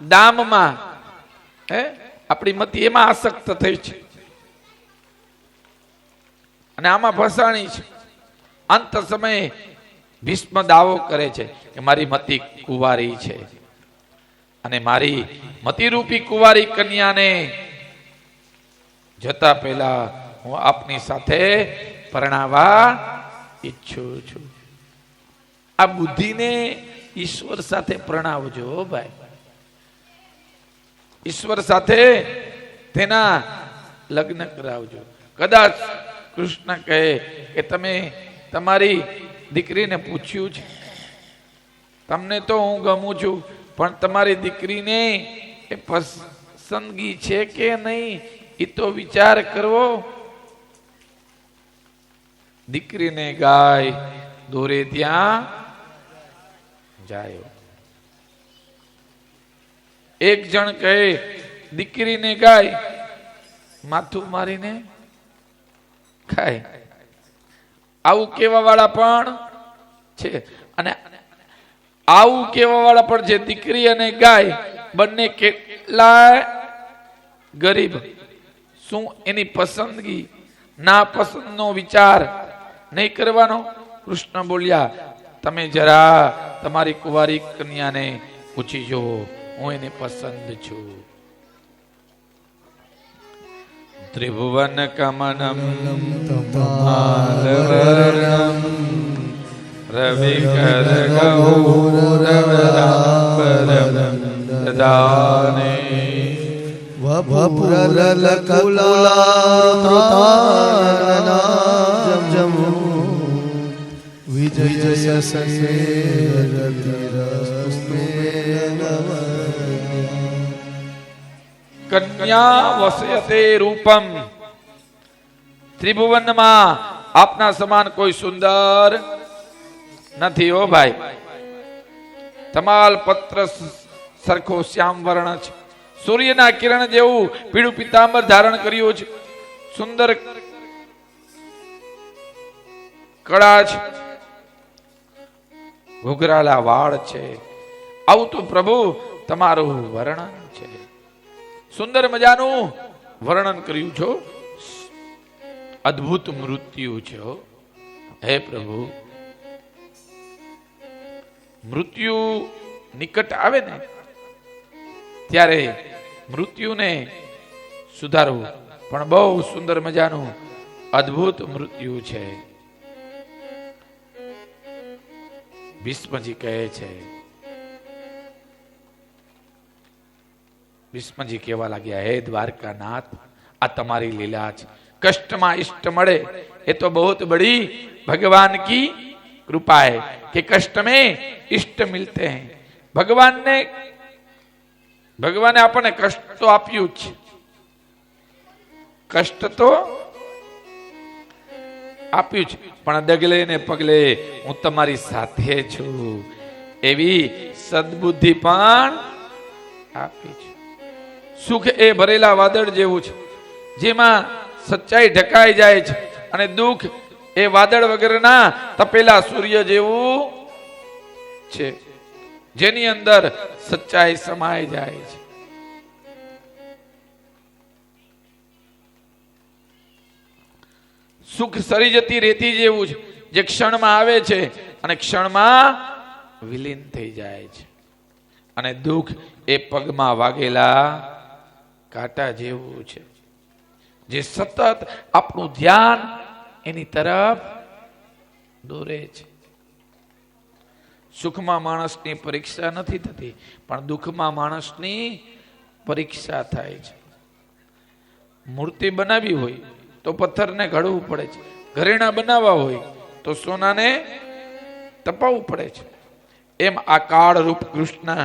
દામમાં. હે, આપણી મતિ એમાં આસક્ત થઈ છે અને આમાં ફસાણી છે. અંત સમયે ભીષ્મ દાવો કરે છે કે મારી મતિ કુંવારી છે અને મારી મતિરૂપી કુંવારી કન્યાને જતા પહેલા હું આપની સાથે પરણાવા ઈચ્છું છું. આ બુદ્ધિને ઈશ્વર સાથે પરણાવજો ભાઈ. ઈશ્વર સાથે તેના લગ્ન કરાવજો. કદાચ કૃષ્ણ કહે કે તમે તમારી દીકરીને પૂછ્યું છે, તમને તો હું ગમું છું પણ તમારી દીકરીને એ પસંદગી છે કે નહીં એ તો વિચાર કરવો. દીકરીને ગાય દોરે ત્યાં જાય. એક જણ કહે દીકરીને ગાય માથું મારીને ખાય. આવું કેવા વાળા પણ છે. અને આવું કેવા વાળા પણ છે. દીકરી અને ગાય બંને કેટલા ગરીબ. શું એની પસંદગી ના પસંદનો વિચાર નહીં કરવાનો? કૃષ્ણ બોલ્યા, તમે જરા તમારી કુંવારી કન્યાને પૂછી જો, હું એને પસંદ છું. ત્રિભુવન કમનમ તમાલવર્ણમ રવિકર ગૌરવરાંબરમ દદાને વપુરલકુલાતાનનાજમ વિજયસસે કન્યા વસયતે રૂપમ. ત્રિભુવનમાં આપના સમાન કોઈ સુંદર નથી હો ભાઈ. તમાલ પત્ર સરખો શ્યામ વર્ણ છે. સૂર્યના કિરણ જેવું પીળું પીતાંબર ધારણ કર્યું છે. સુંદર કળા છે. ઘૂઘરાલા વાળ છે. આવું તો પ્રભુ તમારું વર્ણન છે. સુંદર મજાનું વર્ણન કર્યું છો. અદ્ભુત મૃત્યુ છે. હે પ્રભુ, મૃત્યુ નિકટ આવે ને ત્યારે મૃત્યુને સુધારવું પણ બહુ સુંદર મજાનું અદ્ભુત મૃત્યુ છે. ભીષ્મજી કહે છે, ભીષ્મજી કહેવા લાગ્યા, હે દ્વારકાનાથ, આ તમારી લીલા છે. કષ્ટમાં ઇષ્ટ મળે એ તો બહુત બડી ભગવાન કી कृपा है कि कष्ट में इष्ट मिलते हैं. ભગવાને આપણને કષ્ટ તો આપ્યું જ. કષ્ટ તો આપ્યું જ, પણ ડગલે ને પગલે હું તમારી સાથે છું એવી સદબુદ્ધિ પણ આપી છે. સુખ એ ભરેલા વાદળ જેવું છે, જેમાં સચ્ચાઈ ઢકાઈ જાય છે, અને દુઃખ એ વાદળ વગરના તપેલા સૂર્ય જેવું છે, જેની અંદર સચ્ચાઈ સમાઈ જાય છે. સુખ સરી જતી રેતી જેવું છે, જે ક્ષણમાં આવે છે અને ક્ષણમાં વિલીન થઈ જાય છે. અને દુઃખ એ પગમાં વાગેલા કાંટા જેવું છે, જે સતત આપણું ધ્યાન એની તરફ દોરે છે. સુખમાં માણસની પરીક્ષા નથી થતી, પણ દુઃખમાં માણસની પરીક્ષા થાય છે. મૂર્તિ બનાવી હોય તો પથ્થરને ઘડવું પડે છે, ઘરેણા બનાવવા હોય તો સોનાને તપાવવું પડે છે. એમ આ કાળ રૂપ કૃષ્ણ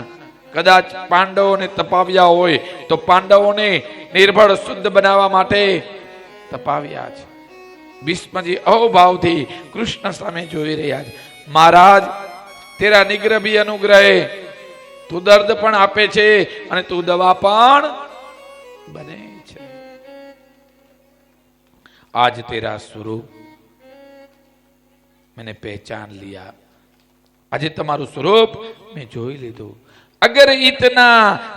કદાચ પાંડવોને તપાવ્યા હોય તો પાંડવોને નિર્ભળ શુદ્ધ બનાવવા માટે તપાવ્યા છે. ભીષ્મજી અહોભાવથી કૃષ્ણ સામે જોઈ રહ્યા છે. મહારાજ, તેરા નિગ્રહ ભી અનુગ્રહે, તું દર્દ પણ આપે છે અને તું દવા પણ બને છે. आज तेरा स्वरूप मैंने पहचान लिया. આજે તમારું સ્વરૂપ મેં જોઈ લીધું. अगर इतना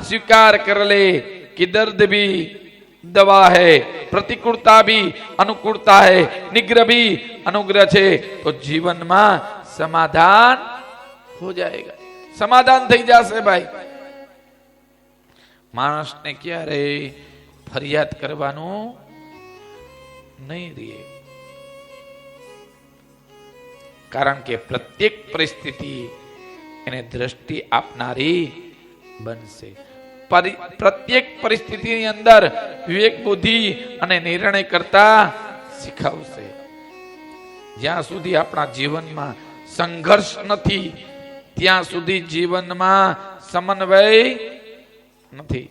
स्वीकार कर ले कि दर्द भी दवा है, प्रतिकूलता भी अनुकूलता है, निग्रह भी अनुग्रह છે, તો જીવનમાં સમાધાન हो जाएगा. સમાધાન થઈ જશે ભાઈ. માણસને ક્યારે ફરિયાદ કરવાનું નહીં રહે, કારણ કે પ્રત્યેક પરિસ્થિતિ એને દ્રષ્ટિ આપનારી બનશે. પ્રત્યેક પરિસ્થિતિની અંદર વિવેક બુદ્ધિ અને નિર્ણય કરતા શીખવશે. જ્યાં સુધી આપણા જીવનમાં સંઘર્ષ નથી ત્યાં સુધી જીવનમાં સમન્વય નથી.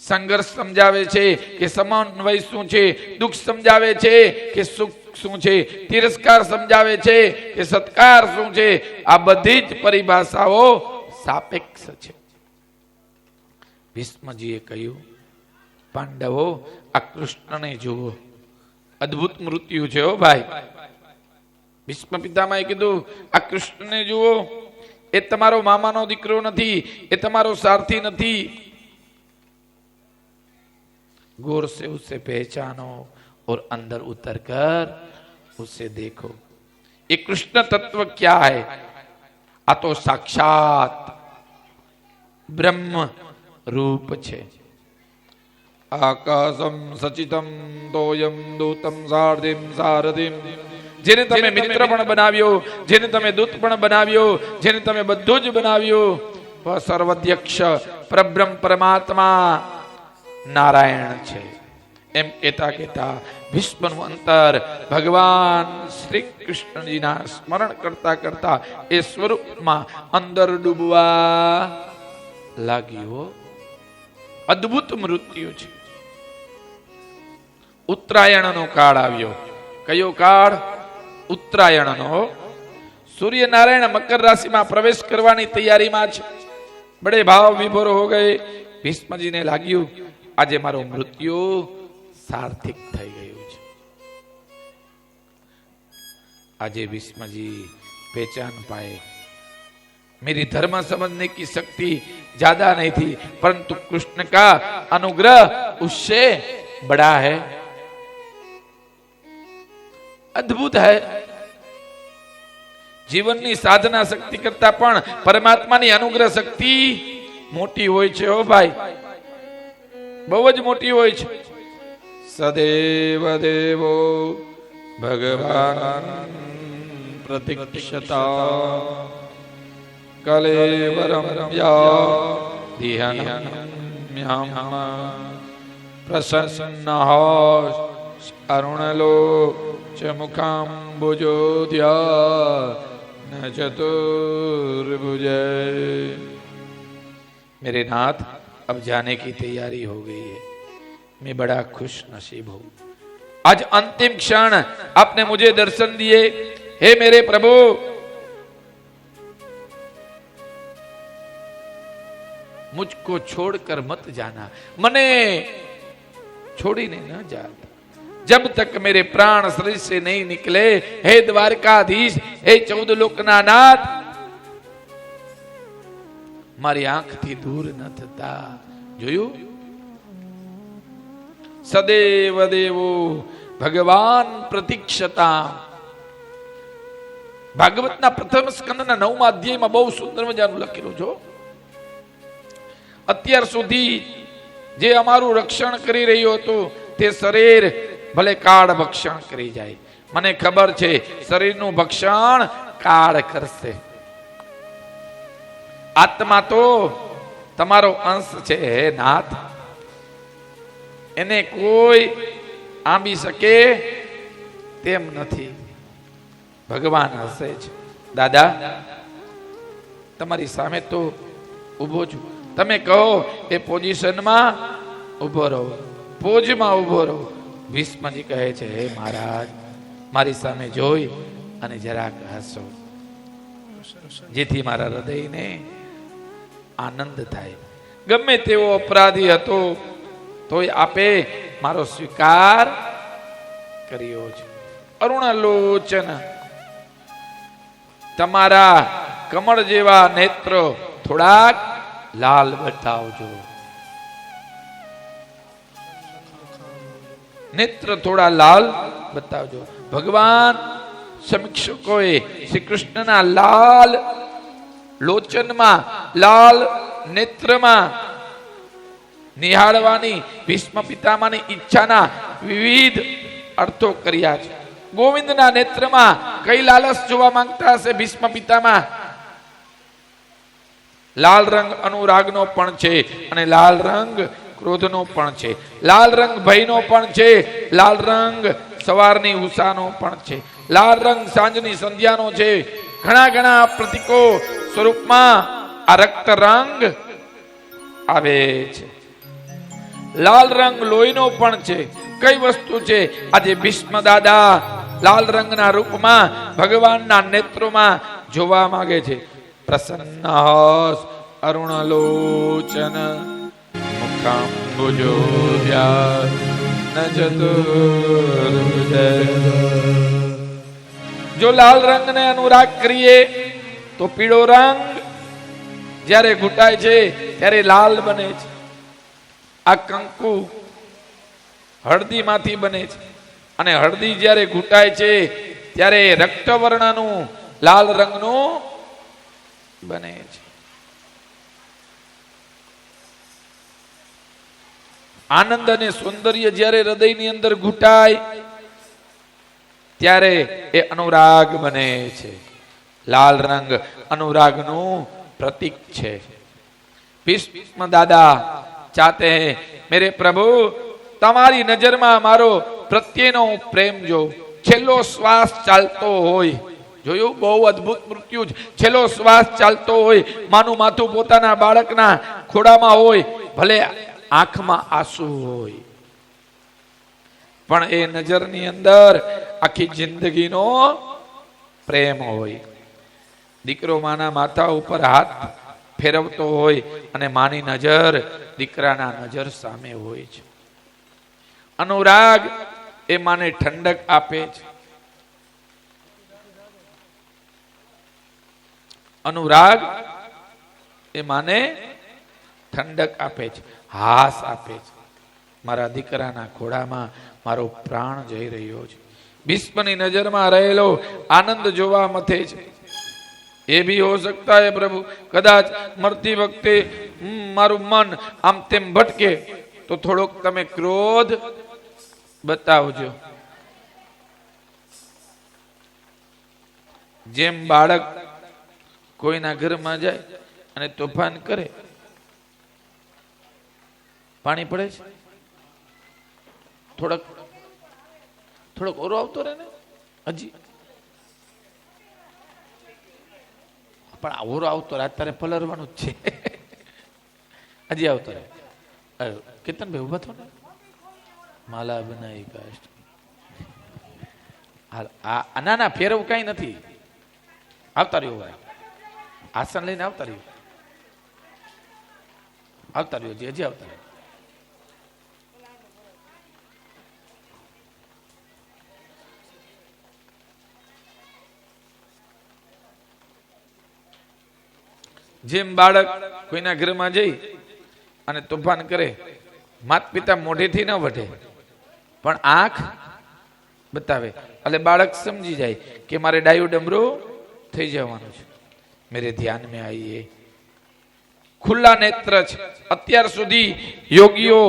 સંઘર્ષ સમજાવે છે કે સમન્વય શું છે, દુઃખ સમજાવે છે કે સુખ શું છે, તિરસ્કાર સમજાવે છે કે સત્કાર શું છે. આ બધી જ પરિભાષાઓ સાપેક્ષ છે. ભીષ્મજીએ કહ્યું, પાંડવો આ કૃષ્ણને જુઓ, અદ્ભુત મૃત્યુ છે હો ભાઈ. ભીષ્મ પિતામહે કીધું આ કૃષ્ણને જુઓ, એ તમારો મામાનો દીકરો નથી, એ તમારો સારથી નથી. गौर से उसे पहचानो और अंदर उतर कर उसे देखो. ये कृष्ण तत्व क्या है? आ तो साक्षात ब्रह्म रूप छे. आकाशम सचितम तोयम दूतम सारथिम सारथिम. जेने तमे मित्र पण बनाव्यो, जेने तमे दूत पण बनाव्यो, जेने तमे बधुं ज बनाव्यो, वह सर्वध्यक्ष परब्रह्म परमात्मा नारायण छे. एम कहता कहता भीष्मनु अंतर भगवान श्री कृष्णजीना स्मरण करता करता ए स्वरूपमां अंदर डूबवा लाग्यो. अद्भुत मृत्यु छे. उत्तरायणनो काळ आव्यो. कयो काळ? उत्तरायणनो. सूर्यनारायण मकर राशि में प्रवेश करवानी तैयारी में छे. बड़े भाव विभोर हो गए. भीष्मजी ने लाग्યું આજે મારો મૃત્યુ સાર્થક થઈ ગયું છે. આજે भीष्मजी पहचान पाए मेरी धर्म समझने की शक्ति ज्यादा नहीं थी, परंतु कृष्ण का अनुग्रह उससे बड़ा है. अद्भुत है. जीवननी साधना शक्ति करता पण परमात्मानी अनुग्रह शक्ति मोटी होय छे हो भाई, बहु ज मोटी होय छे. सदैव देवो भगवान प्रतीक्षता कलेवरम याधिहन्यम् प्रसन्नः अरुणलो च मुखाम्बुजोऽध्या न चतुर्भुजे. मेरे नाथ अब जाने की तैयारी हो गई है. मैं बड़ा खुश नसीब हूं. आज अंतिम क्षण आपने मुझे दर्शन दिए. हे मेरे प्रभु, मुझको छोड़कर मत जाना. मने छोड़ीने न जाता जब तक मेरे प्राण शरीर से नहीं निकले. हे द्वारकाधीश, हे 14 लोकना नाथ, मारी आंख थी दूर न थता. जोयु? सदैव देवो भगवान प्रतीक्षता. भागवतना प्रथम स्कंदना 9मा अध्यायમાં બહુ સુંદર મજાનું લખેલું છે. અત્યાર સુધી જે અમારું રક્ષણ કરી રહ્યું હતું તે શરીર ભલે કાળ ભક્ષણ કરી જાય. મને ખબર છે શરીરનું ભક્ષણ કાળ કરશે. આત્મા તો તમારો અંશ છે હે નાથ, એને કોઈ આંબી શકે તેમ નથી. ભગવાન હસે છે. દાદા, તમારી સામે તો ઉભો છું. તમે કહો એ પોઝિશનમાં ઉભો રહો, પોજમાં ઉભો રહો. ભીષ્મજી કહે છે, હે મહારાજ, મારી સામે જોઈ અને જરાક હસો, જેથી મારા હૃદયને આનંદ થાય. ગમે તેવો અપરાધી હતો તોય આપે મારો સ્વીકાર કર્યો છે. અરુણલોચન, તમારા કમળ જેવા નેત્ર થોડાક લાલ બતાવજો. નેત્ર થોડા લાલ બતાવજો. ભગવાન સમીક્ષકોએ શ્રી કૃષ્ણના લાલ લોચનમાં, લાલ નેત્રમાં નિહાળવાની ભીષ્મ પિતામહની ઈચ્છાના વિવિધ અર્થો કર્યા છે. ગોવિંદના નેત્રમાં કઈ લાલચ જોવા માંગતા હશે ભીષ્મ પિતામહ? લાલ રંગ અનુરાગનો પણ છે અને લાલ રંગ ક્રોધનો પણ છે. લાલ રંગ ભયનો પણ છે. લાલ રંગ સવારની ઉષાનો પણ છે. લાલ રંગ સાંજની સંધ્યાનો છે. ઘણા ઘણા પ્રતીકો સ્વરૂપમાં આ રક્ત રંગ આવે છે. લાલ રંગ લોહીનો પણ છે. કઈ વસ્તુ છે? આજે ભીષ્મ દાદા લાલ રંગના રૂપમાં ભગવાનના નેત્રોમાં જોવા માંગે છે. પ્રસન્ન અરુણલોચન જો લાલ રંગને અનુરાગ કરીએ તો પીળો રંગ જ્યારે ઘૂંટાય છે ત્યારે લાલ બને છે. આ કંકુ હળદીમાંથી બને છે અને હળદી જ્યારે ઘૂંટાય છે ત્યારે રક્તવર્ણનું લાલ રંગનું બને છે. આનંદ અને સૌંદર્ય જ્યારે હૃદયની અંદર ઘૂંટાય ત્યારે એ અનુરાગ બને છે. લાલ રંગ અનુરાગનું પ્રતીક છે. ભીષ્મ દાદા ચાહતે હૈ મેરે પ્રભુ તમારી નજરમાં મારો પ્રત્યેનો પ્રેમ જો. છેલ્લો શ્વાસ ચાલતો હોય, જોયું બહુ અદ્ભુત મૃત્યુ છે. છેલ્લો શ્વાસ ચાલતો હોય, માનું માથું પોતાના બાળકના ખોડામાં હોય, ભલે આંખમાં આંસુ હોય, પણ એ નજરની અંદર આખી જિંદગીનો પ્રેમ હોય. દીકરો માના માથા ઉપર હાથ ફેરવતો હોય અને માની નજર દીકરાના નજર સામે હોય છે. અનુરાગ એ માને ઠંડક આપે છે. અનુરાગ એ માને ઠંડક આપે છે, હાસ આપે છે. મારા દીકરાના ખોડામાં મારો પ્રાણ જઈ રહ્યો છે. ભીષ્મની નજરમાં રહેલો આનંદ જોવા મથે છે. એ ભી હો સકતા હૈ પ્રભુ, કદાચ મરતી વખતે મારું મન આમ તેમ ભટકે તો થોડોક તમે ક્રોધ બતાવજો. જેમ બાળક કોઈના ઘરમાં જાય અને તોફાન કરે, પાણી પડે છે, થોડોક ઓરો આવતો રહે ને, હજી પણ ઓરો આવતો રહે, અત્યારે પલરવાનું જ છે, હજી આવતો રહે. કેતનભાઈ ઉભા થો ને, માલા બનાવી કાષ્ટ. ના ના ફેરવું કઈ નથી, આવતા રહ્યો ભાઈ, આસન લઈને આવતા રહ્યો, આવતા રહ્યો હજી આવતા રહ્યો. જેમ બાળક કોઈના ઘરમાં જઈ અને તોફાન કરે, માતા પિતા મોઢેથી ન વઢે પણ આંખ બતાવે, એટલે બાળક સમજી જાય કે મારે ડાયું ડમરું થઈ જવાનું છે. મેરે ધ્યાન में आइए. ખુલ્લા નેત્ર છે. અત્યાર સુધી યોગીઓ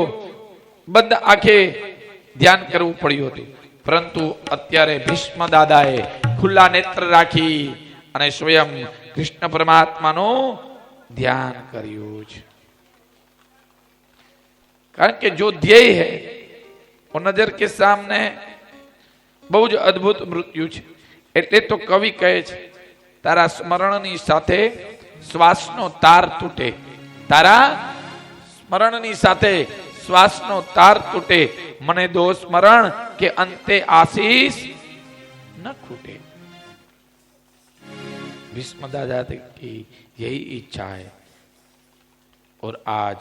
બંધ આંખે ધ્યાન કરવું પડ્યું હતું, પરંતુ અત્યારે ભીષ્મ દાદાએ ખુલ્લા નેત્ર રાખી અને સ્વયં કૃષ્ણ પરમાત્માનું ધ્યાન કર્યું છે. કારણ કે જો ધ્યેય है वो नजर के सामने બહુ જ અદ્ભુત મૃત્યુ છે. એટલે તો કવિ કહે છે, તારા સ્મરણની સાથે શ્વાસનો તાર તૂટે, તારા સ્મરણની સાથે શ્વાસનો તાર તૂટે, મને દો સ્મરણ કે અંતે આશીષ ન ખૂટે. भीष्म दादा की यही इच्छा है और आज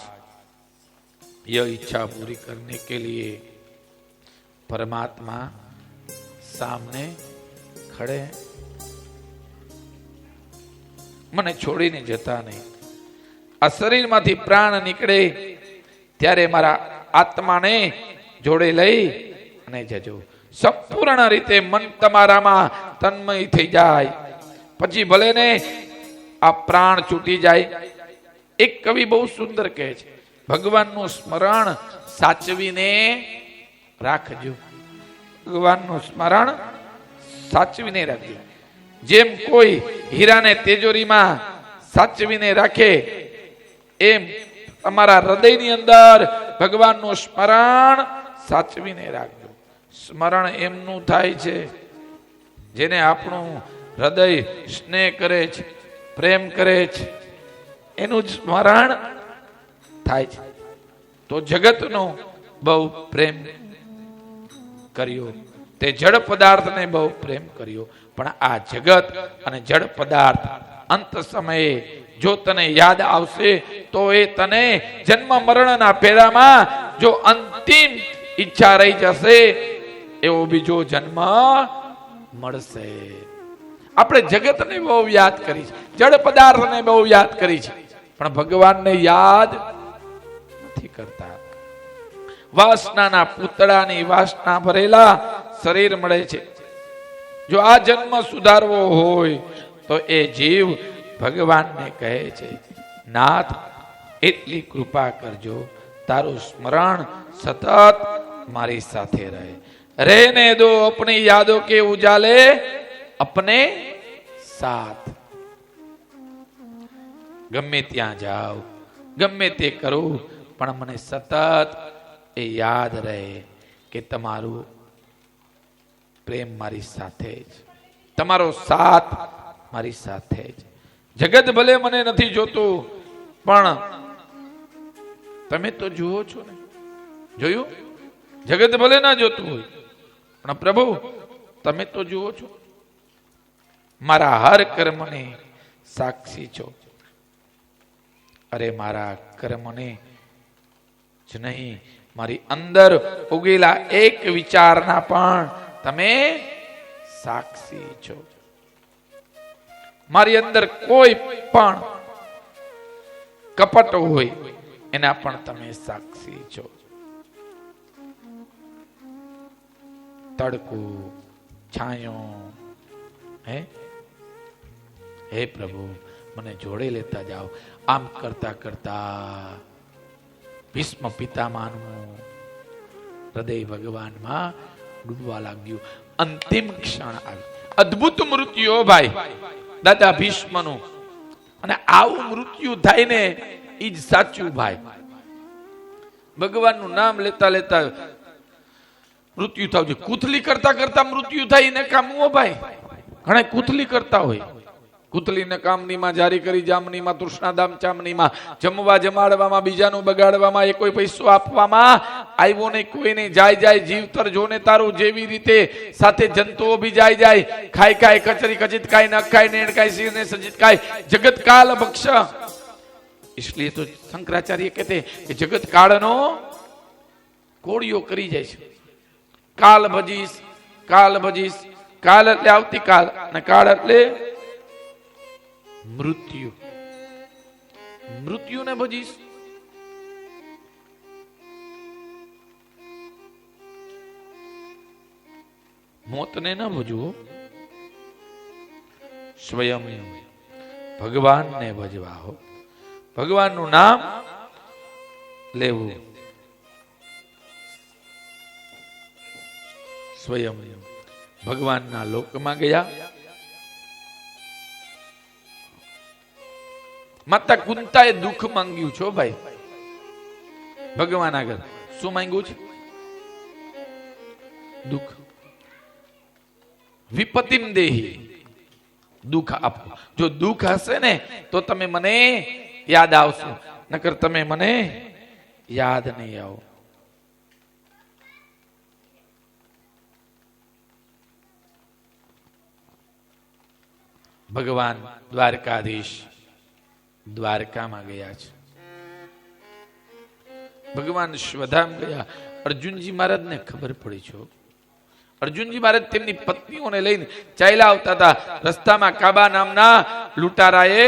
यह इच्छा पूरी करने के लिए परमात्मा सामने खड़े हैं. મને છોડીને જતા નહીં. આ શરીરમાંથી પ્રાણ નીકળે ત્યારે મારા આત્માને જોડે લઈ અને જજો. સંપૂર્ણ રીતે મન તમારામાં તન્મય થઈ જાય પછી ભલે ને આ પ્રાણ છૂટી જાય. એક કવિ બહુ સુંદર કહે છે, ભગવાનનું સ્મરણ સાચવીને રાખજો. ભગવાનનું સ્મરણ સાચવીને રાખજો. જેમ કોઈ હીરાને તિજોરીમાં સાચવીને રાખે એમ તમારા હૃદયની અંદર ભગવાનનું સ્મરણ સાચવીને રાખજો. સ્મરણ એમનું થાય છે જેને આપણું હૃદય સ્નેહ કરે છે, પ્રેમ કરે છે, એનું સ્મરણ થાય છે. તો જગતનો બહુ પ્રેમ કર્યો, તે જડ પદાર્થને બહુ પ્રેમ કર્યો. પણ આ જગત અને જડ પદાર્થ અંત સમયે જો તને યાદ આવશે તો એ તને જન્મ મરણના ફેરામાં જો અંતિમ ઈચ્છા રહી જશે એવો બીજો જન્મ મળશે. આપણે જગતને બહુ યાદ કરી છે, જડ પદાર્થને બહુ યાદ કરી છે, પણ ભગવાનને યાદ નથી કરતા. વાસનાના પૂતળાની વાસના ભરેલા શરીર મળે છે. જો આ જન્મ સુધારવો હોય તો એ જીવ ભગવાનને કહે છે, નાથ એટલી કૃપા કરજો, તારું સ્મરણ સતત મારી સાથે રહે. રહેને દો अपनी यादों के उजाले अपने साथ. ગમે ત્યાં જાઓ, ગમે તે કરું, પણ મને સતત એ યાદ રહે કે તમારું પ્રેમ મારી સાથે જ, તમારો સાથ મારી સાથે જ. જગત ભલે મને નથી જોતું, પણ તમે તો જુઓ છો ને. જોયું? જગત ભલે ના જોતું હોય, પણ પ્રભુ તમે તો જુઓ છો. મારા હર કર્મને સાક્ષી છો. અરે મારા કર્મને જ નહીં, મારી અંદર ઉગેલા એક વિચારના પણ તમે સાક્ષી છો. મારી અંદર કોઈ પણ કપટ હોય એના પણ તમે સાક્ષી છો. તડકો, છાયો, હે પ્રભુ મને જોડે લેતા જાઓ. આમ કરતા કરતા ભીષ્મ પિતામહનું હૃદય ભગવાનમાં ડૂબવા લાગ્યું. અંતિમ ક્ષણ આવી. અદ્ભુત મૃત્યુ ભાઈ દાદા ભીષ્મનું. અને આવું મૃત્યુ થાય ને ઈ જ સાચું ભાઈ. ભગવાનનું નામ લેતા લેતા મૃત્યુ થવું જોઈએ. કુથલી કરતા કરતા મૃત્યુ થાય ને કામવો ભાઈ. ઘણા કુથલી કરતા હોય. કુથલીને કામનીમાં જારી કરી, જામનીમાં તૃષ્ણાદામ ચામનીમાં, જમવા જમાડવામાં, બીજાનું બગાડવામાં, એ કોઈ પૈસો આપવામાં આવ્યો નહીં કોઈને. જાય જાય જીવતર જોને તારું, જેવી રીતે સાથે જંતુઓ બી જાય જાય. ખાય ખાય કચરી કચિત ખાય, ન ખાય નેણ ખાય, સિંહ ને સજિત ખાય, જગત કાલ ભક્ષ. इसलिए तो शंकराचार्य कहते कि जगत काळनो कोड़ियो करी जाय छे. काल भजीश, काल भजीश. काल એટલે આવતીકાલ અને કાળ એટલે મૃત્યુ. મૃત્યુને ભજીશ. મોતને ન ભજવો, સ્વયં ભગવાનને ભજવા હો. ભગવાનનું નામ લેવું. સ્વયં ભગવાનના લોકમાં ગયા. માતા કુંતાએ દુઃખ માંગ્યું છો ભાઈ ભગવાન આગળ. શું માંગ્યું છે? દુઃખ. વિપતિમ દેહી, દુઃખ આપો. જો દુઃખ હશે ને તો તમે મને યાદ આવશો, નકર તમે મને યાદ નહીં આવો. ભગવાન દ્વારકાધીશ દ્વારકામાં ગયા છે. ભગવાન શ્વધામ ગયા. અર્જુનજી મહારાજને ખબર પડી છે. અર્જુનજી મહારાજ તેમની પત્નીઓને લઈને ચાલ્યા આવતા હતા. રસ્તામાં કાબા નામના લૂંટારાએ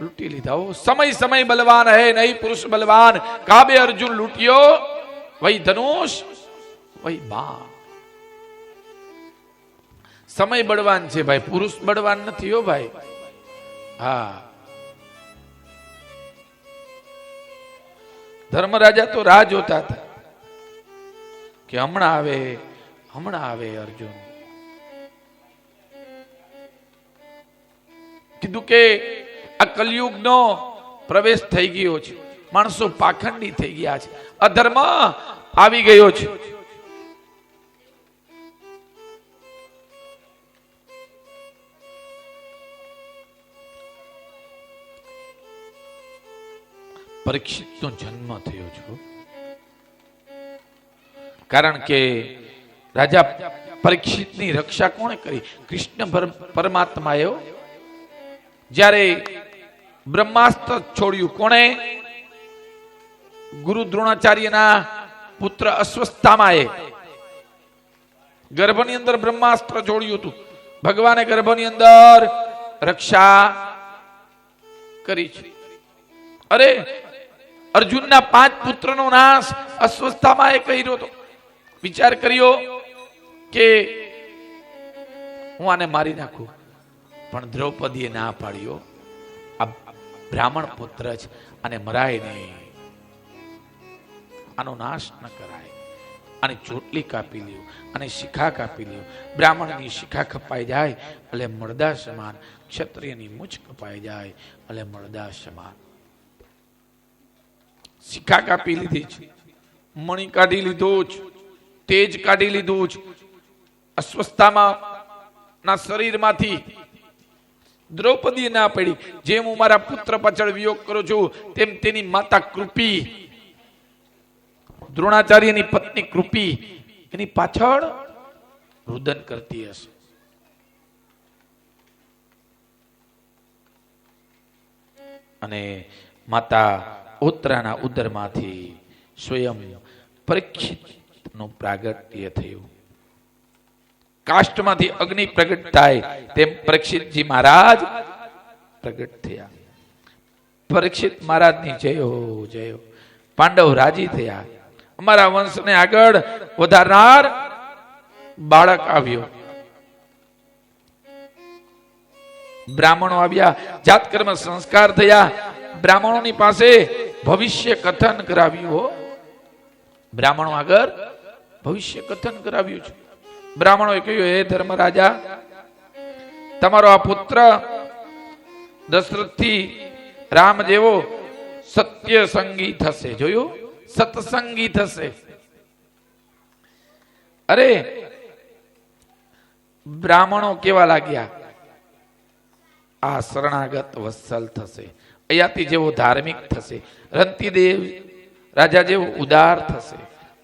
લૂંટી લીધા. સમય સમય બલવાન હે નહીં પુરુષ બલવાન. કાબે અર્જુન લૂંટ્યો, વહી ધનુષ વહી બા. સમય બળવાન છે ભાઈ, પુરુષ બળવાન નથી હો ભાઈ. હા, ધર્મરાજા તો રાહ જોતા હતા કે હમણાં આવે, હમણાં આવે અર્જુન. કીધું કે આ કલયુગનો પ્રવેશ થઈ ગયો છે. માણસો પાખંડી થઈ ગયા છે. અધર્મ આવી ગયો છે. પરીક્ષિતનો જન્મ થયો છે. કારણ કે રાજા પરીક્ષિતની રક્ષા કોણે કરી? કૃષ્ણ પરમાત્માએ. જ્યારે બ્રહ્માસ્ત્ર છોડ્યું. કોણે? ગુરુ દ્રોણાચાર્યના પુત્ર અશ્વસ્થામાએ ગર્ભની અંદર બ્રહ્માસ્ત્ર છોડ્યું હતું. ભગવાને ગર્ભની અંદર રક્ષા કરી છે. અરે અર્જુનના 5 પુત્રનો નાશ અશ્વસ્થામાએ કર્યો હતો. વિચાર કર્યો કે હું આને મારી નાખું, પણ દ્રૌપદીએ ના પાડ્યો. આ બ્રાહ્મણ પુત્ર જ, અને મરાય નહીં, આનો નાશ ન કરાય. અને ચોટલી કાપી લ્યો અને શિખા કાપી લ્યો. બ્રાહ્મણની શિખા કપાઈ જાય એટલે મળદા સમાન, ક્ષત્રિયની મૂછ કપાઈ જાય એટલે મળદા સમાન. શિખા કાપી લીધી છે, મણી કાઢી લીધો છે, તેજ કાઢી લીધું છે. અસ્વસ્થામાં ના શરીરમાંથી દ્રૌપદી ના પડી. જેમ હું મારા પુત્ર પાછળ વિયોગ કરું છું, તેમ તેની માતા કૃપી, દ્રોણાચાર્યની પત્ની કૃપી એની પાછળ રુદન કરતી હશે. અને માતા ઉત્તરાના ઉદરમાંથી સ્વયં પરીક્ષિતનું પ્રાગટ્ય થયું. કાષ્ટમાંથી અગ્નિ પ્રગટ થાય તેમ પરીક્ષિતજી મહારાજ પ્રગટ થયા. પરીક્ષિત મહારાજની જય હો જય હો. પાંડવ રાજી થયા. અમારા વંશને આગળ વધારનાર બાળક આવ્યો. બ્રાહ્મણો આવ્યા, જાતકર્મ સંસ્કાર થયા. બ્રાહ્મણોની પાસે ભવિષ્ય કથન કરાવ્યું. બ્રાહ્મણો આગળ ભવિષ્ય કથન કરાવ્યું છે. બ્રાહ્મણોએ કહ્યું, હે ધર્મરાજા, તમારો આ પુત્ર દશરથથી રામ જેવો સત્ય સંગી થશે. જોયું? સત્સંગી થશે. અરે બ્રાહ્મણો કેવા લાગ્યા? આ શરણાગત વત્સલ થશે. અયાતિ જેવો ધાર્મિક થશે. રંતિદેવ રાજા જેવો ઉદાર થશે,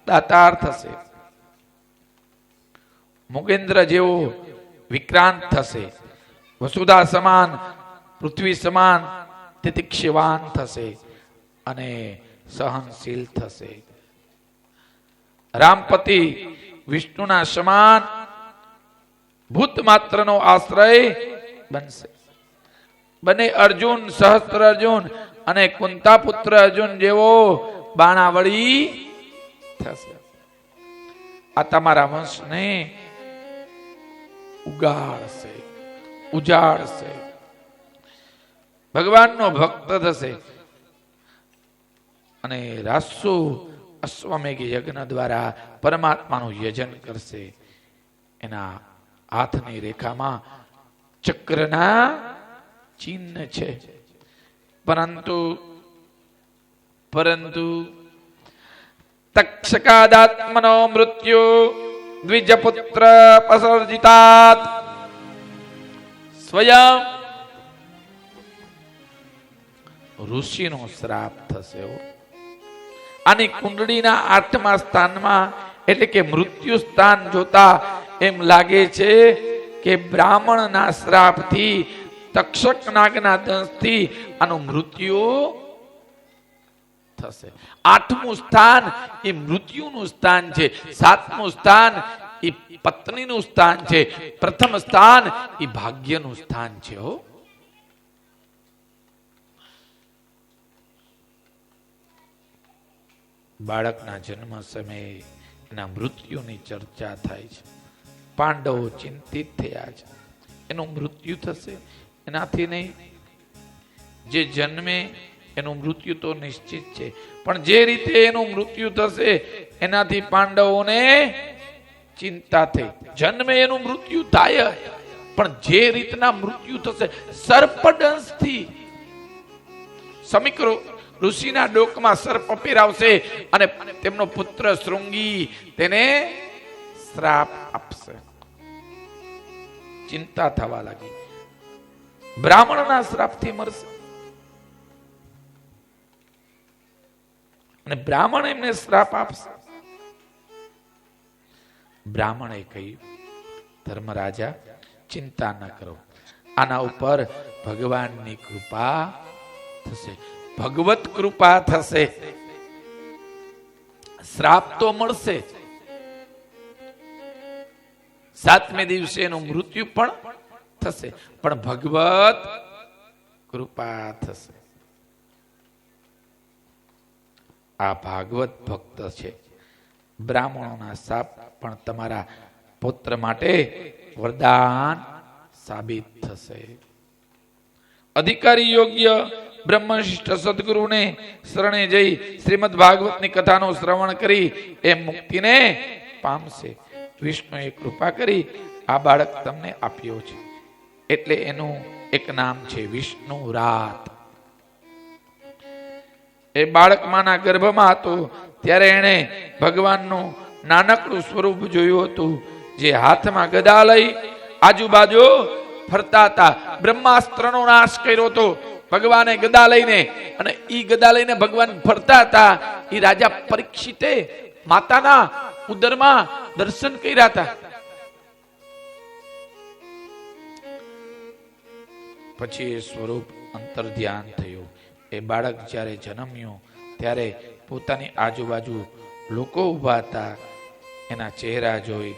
દાતાર થશે. મુગેન્દ્ર જેવો વિક્રાંત થશે. વસુધા સમાન, પૃથ્વી સમાન તિતિક્ષવાન થશે અને સહનશીલ થશે. રામપતિ વિષ્ણુના સમાન ભૂત માત્રનો આશ્રય બનશે. બને અર્જુન, સહસ્ત્ર અર્જુન અને કુંતા પુત્ર અર્જુન જેવો બાણાવળી થશે. આ તમારા વંશને ઉગાડશે, ઉજાડશે. ભગવાનનો ભક્ત થશે અને રાસો અશ્વમેઘ યજ્ઞ દ્વારા પરમાત્માનું યજન કરશે. એના હાથની રેખામાં ચક્રના ચિહ્ન છે. પરંતુ તક્ષકાદાત્મનો મૃત્યુ દ્વિજપુત્ર પસર્જિતાત. સ્વયં ઋષિનો શ્રાપ થશે. આની કુંડળીના 8મા સ્થાનમાં, એટલે કે મૃત્યુ સ્થાન જોતા એમ લાગે છે કે બ્રાહ્મણના શ્રાપથી, તક્ષક નાગના દંશથી આનું મૃત્યુ થશે. 8મું સ્થાન એ મૃત્યુનું સ્થાન છે. 7મું સ્થાન એ પત્નીનું સ્થાન છે. પ્રથમ સ્થાન એ ભાગ્યનું સ્થાન છે. બાળકના જન્મ સમયે એના મૃત્યુની ચર્ચા થાય છે. પાંડવો ચિંતિત થયા છે. એનું મૃત્યુ થશે, એનાથી નહીં. જે જન્મે એનું મૃત્યુ તો નિશ્ચિત છે, પણ જે રીતે એનું મૃત્યુ થશે એનાથી પાંડવોને ચિંતા થઈ. જન્મે એનું મૃત્યુ થાય, પણ જે રીતના મૃત્યુ થશે સર્પદંશથી. સમીક ઋષિના ડોકમાં સર્પ પહેરાવશે અને તેમનો પુત્ર શૃંગી તેને શ્રાપ આપશે. ચિંતા થવા લાગી. બ્રાહ્મણના શ્રાપથી મરશે અને બ્રાહ્મણ એમને શ્રાપ આપશે. બ્રાહ્મણે કહ્યું, ધર્મરાજા, ચિંતા ન કરો, આના ઉપર ભગવાનની કૃપા થશે, ભગવત કૃપા થશે, શ્રાપ તો મળશે, 7મે દિવસે એનું મૃત્યુ પણ થશે, પણ ભગવત કૃપા થશે. આ ભાગવત ભક્ત છે. બ્રાહ્મણોના શાપ પણ તમારા પુત્ર માટે વરદાન સાબિત થશે. અધિકારી યોગ્ય બ્રહ્મનિષ્ઠ સદગુરુને શરણે જઈ શ્રીમદ ભાગવતની કથાનું શ્રવણ કરી એ મુક્તિને પામશે. વિષ્ણુએ કૃપા કરી આ બાળક તમને આપ્યો છે, એટલે એનું એક નામ છે વિષ્ણુ રાત. એ બાળક માના ગર્ભમાં હતું ત્યારે એણે ભગવાનનું નાનકડું સ્વરૂપ જોયું હતું, જે હાથમાં ગદા લઈ આજુબાજુ ફરતા હતા. બ્રહ્માસ્ત્રનો નાશ કર્યો હતો ભગવાને ગદા લઈને, અને ઈ ગદા લઈને ભગવાન ફરતા હતા. ઈ રાજા પરીક્ષિતે માતાના ઉદરમાં દર્શન કર્યા હતા. પછી એ સ્વરૂપ અંતર ધ્યાન થયું. એ બાળક જ્યારે જન્મ્યું ત્યારે પોતાની આજુબાજુ લોકો ઉભા હતા, એના ચહેરા જોઈ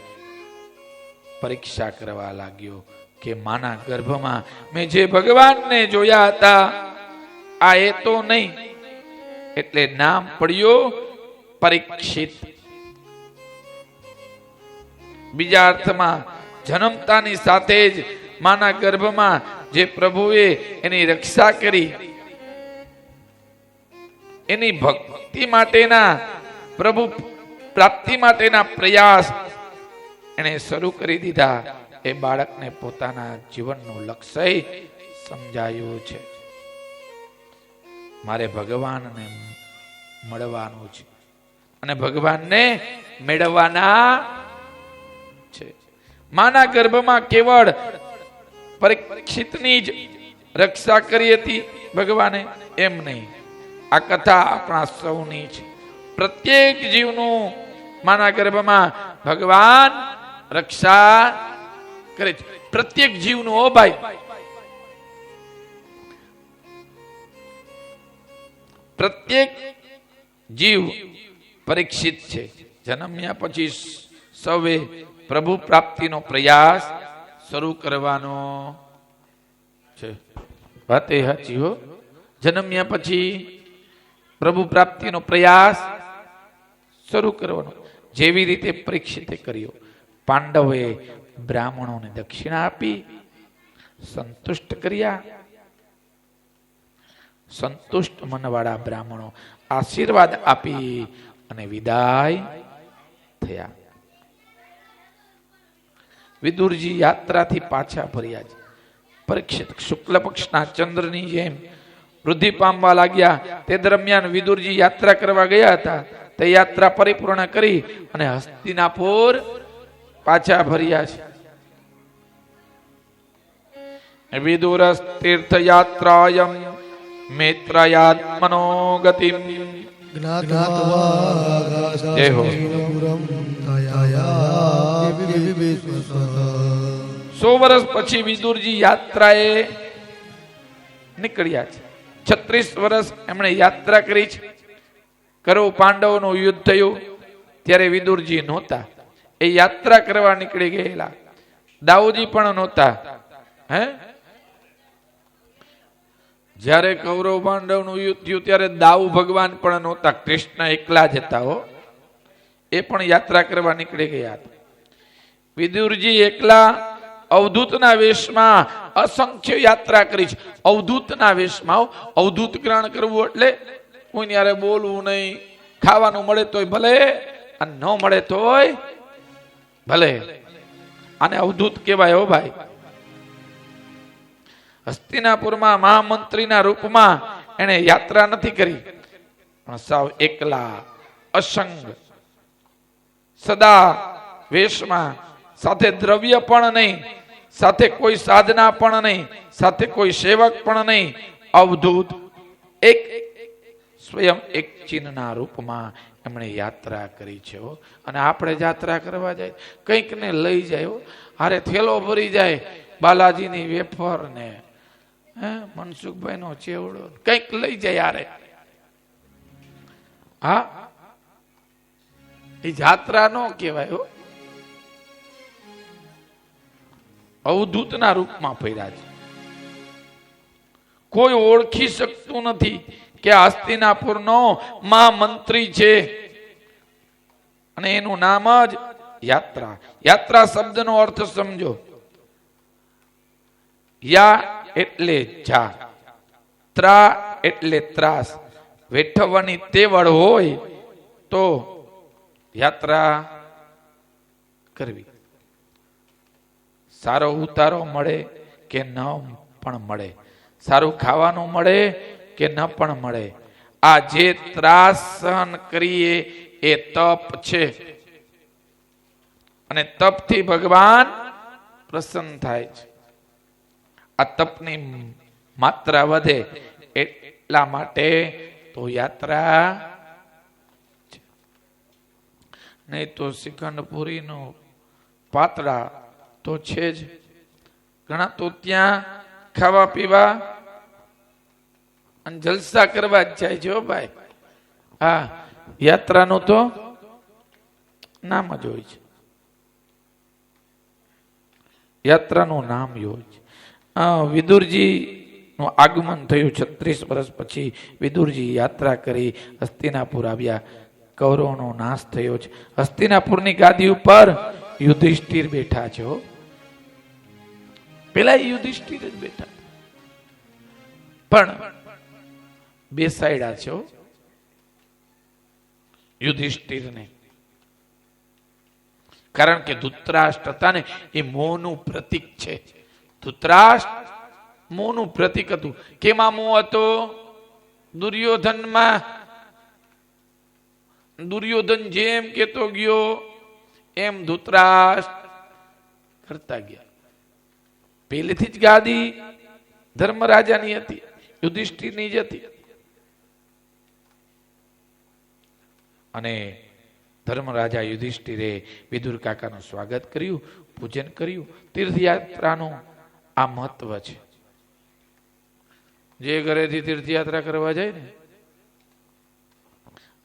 પરીક્ષા કરવા લાગ્યો કે માના ગર્ભમાં મેં જે ભગવાનને જોયા હતા આ એ તો નહીં. એટલે નામ પડ્યું પરીક્ષિત. બીજા અર્થમાં જન્મતાની સાથે જ માના ગર્ભમાં જે પ્રભુએ એની રક્ષા કરી, એની ભક્તિ માટેના, પ્રભુ પ્રાપ્તિ માટેના પ્રયાસ એને શરૂ કરી દીધા. એ બાળકને પોતાના જીવનનું લક્ષ્ય સમજાયું છે. મારે ભગવાનને મળવાનું છે અને ભગવાનને મેળવવાના છે. માના ગર્ભમાં કેવળ પરીક્ષિતની જ રક્ષા કરી હતી ભગવાને, એમ નહીં. આ કથા આપણા સૌની છે. પ્રત્યેક જીવનું માના ગર્ભમાં ભગવાન રક્ષા કરે છે. પ્રત્યેક જીવનું. ઓ ભાઈ, પ્રત્યેક જીવ પરીક્ષિત છે. જન્મ્યા પછી સૌએ પ્રભુ પ્રાપ્તિનો પ્રયાસ શરૂ કરવાનો છે. વાત એ સાચી હો. જન્મ્યા પછી પ્રભુ પ્રાપ્તિનો પ્રયાસ શરૂ કરવાનો, જેવી રીતે પરીક્ષિતે કર્યો. પાંડવોએ બ્રાહ્મણોને દક્ષિણા આપી સંતુષ્ટ કર્યા. સંતુષ્ટ મનવાળા બ્રાહ્મણો આશીર્વાદ આપી અને વિદાય થયા. વિદુરજી યાત્રાથી પાછા ફર્યા છે. પરીક્ષિત શુક્લ પક્ષના ચંદ્રની જેમ વૃદ્ધિ પામવા લાગ્યા. તે દરમિયાન વિદુરજી યાત્રા કરવા ગયા હતા. તે યાત્રા પરિપૂર્ણ કરી અને હસ્તિનાપુર પાછા ફર્યા છે. વિદુરસ તીર્થ યાત્રાયમ મેત્રયાત્મનો ગતિમ. જય હો. 100 વર્ષ પછી વિદુરજી યાત્રાએ નીકળ્યા છે. 36 વર્ષ એમણે યાત્રા કરી છે. કૌરવ પાંડવોનું યુદ્ધ થયું ત્યારે વિદુરજી નહોતા. એ યાત્રા કરવા નીકળી ગયેલા. દાઉજી પણ નહોતા. જ્યારે કૌરવ પાંડવનું યુદ્ધ થયું ત્યારે દાઉ ભગવાન પણ નહોતા. કૃષ્ણ એકલા જ હતા હો. એ પણ યાત્રા કરવા નીકળી ગયા હતા. વિદુરજી એકલા અવધૂતના વેશમાં અસંખ્ય યાત્રા કરી છે. અવધૂતના વેશમાં. અવધૂત ગ્રહણ કરવું એટલે કોઈને યારે બોલવું નહીં, ખાવાનું મળે તોય ભલે અને ન મળે તોય ભલે. આને અવધૂત કહેવાય હો ભાઈ. હસ્તિનાપુરમાં મહામંત્રીના રૂપમાં એને યાત્રા નથી કરી, પણ સાવ એકલા અસંગ સદા વેશમાં, સાથે દ્રવ્ય પણ નહીં, સાથે કોઈ સાધના પણ નહીં, સાથે કોઈ સેવક પણ નહીં. અવધૂત એક સ્વયં એક ચિહ્નના રૂપમાં એમણે યાત્રા કરી છે. અને આપણે યાત્રા કરવા જાય કંઈક ને લઈ જાય. હારે થેલો ભરી જાય બાલાજીની વેફર ને હે મનસુખભાઈ નો ચેવડો કઈક લઈ જાય યારે. હા એ જાત્રા નો કહેવાય. અવધૂતના રૂપમાં ફર્યા છે. કોઈ ઓળખી શકતું નથી કે હસ્તિનાપુર નો મહામંત્રી છે અને એનું નામ જ યાત્રા. યાત્રા શબ્દનો અર્થ સમજો. યા એટલે જા, ત્રા એટલે ત્રાસ. વેઠવાની તેવડ હોય તો યાત્રા કરવી. સારો ઉતારો મળે કે ન પણ મળે, સારું ખાવાનું મળે કે ન પણ મળે, આ જે ત્રાસ સહન કરીએ એ તપ છે. અને તપથી ભગવાન પ્રસન્ન થાય છે. આ તપની માત્રા વધે એટલા માટે તો યાત્રા છે. નહીં તો શ્રીખંડપુરી નો પાતળા તો છે જ. ઘણા તો ત્યાં ખાવા પીવા અને જલસા કરવા જ જાય છે ભાઈ. હા યાત્રાનું તો નામ જ હોય છે. યાત્રાનું નામ હોય છે. વિદુરજી નું આગમન થયું 36 વર્ષ પછી. વિદુરજી યાત્રા કરી હસ્તિનાપુર આવ્યા. કૌરવનો નાશ થયો છે. હસ્તિનાપુરની ગાદી ઉપર યુધિષ્ઠિર બેઠા છે. પેલા યુધિષ્ઠિર જ બેઠા પણ બેસાડ્યા છે યુધિષ્ઠિરને. કારણ કે ધૃતરાષ્ટ્ર હતા ને એ મોહનું પ્રતીક છે. ધૃતરાષ્ટ્ર મોહનું પ્રતીક હતું. કેમાં મોહ હતો? દુર્યોધનમાં. દુર્યોધન જેમ કેતો ગયો એમ ધૃતરાષ્ટ્ર કરતા ગયા. પહેલેથી જ ગાદી ધર્મરાજાની હતી, યુધિષ્ઠિરની જ હતી. અને ધર્મરાજા યુધિષ્ઠિરે વિદુર કાકાનું સ્વાગત કર્યું, પૂજન કર્યું. તીર્થયાત્રાનું આ મહત્વ છે. જે ઘરેથી તીર્થયાત્રા કરવા જાય ને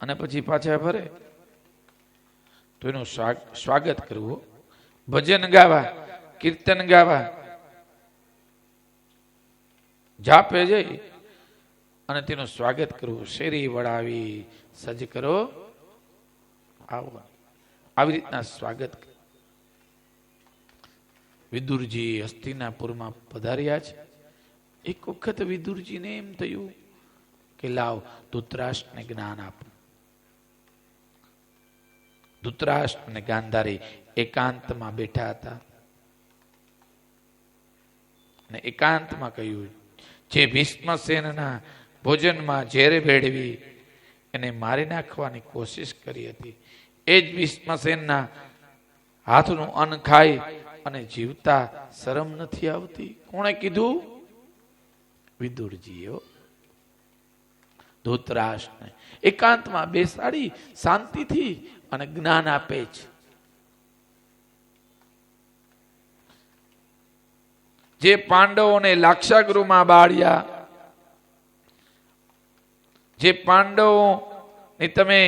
અને પછી પાછા ફરે તો એનું સ્વાગત કરવું. ભજન ગાવા, કીર્તન ગાવા, જાપે જઈ અને તેનું સ્વાગત કરવું. શેરી વળાવી સજ કરો આવો, આવી રીતના સ્વાગત. વિદુરજી હસ્તિનાપુરમાં પધાર્યા છે. એક વખત વિદુરજીને એમ થયું કે લાવ ધૃતરાષ્ટ્રને જ્ઞાન આપું. ધૃતરાષ્ટ્ર અને ગાંધારી એકાંતમાં બેઠા હતા અને એકાંતમાં કહ્યું, જે ભીષ્મસેનના ભોજનમાં ઝેર ભેળવી એને મારી નાખવાની કોશિશ કરી હતી, એ જ ભીષ્મસેનના હાથનું અન્ન ખાઈ અને જીવતા શરમ નથી આવતી. કોણે કીધું? વિદુરજીએ. ધૃતરાષ્ટ્રને એકાંતમાં બેસાડી શાંતિથી અને જ્ઞાન આપે છે. જે પાંડવોને લાક્ષાગૃહમાં બાળ્યા, જે પાંડવોની તમે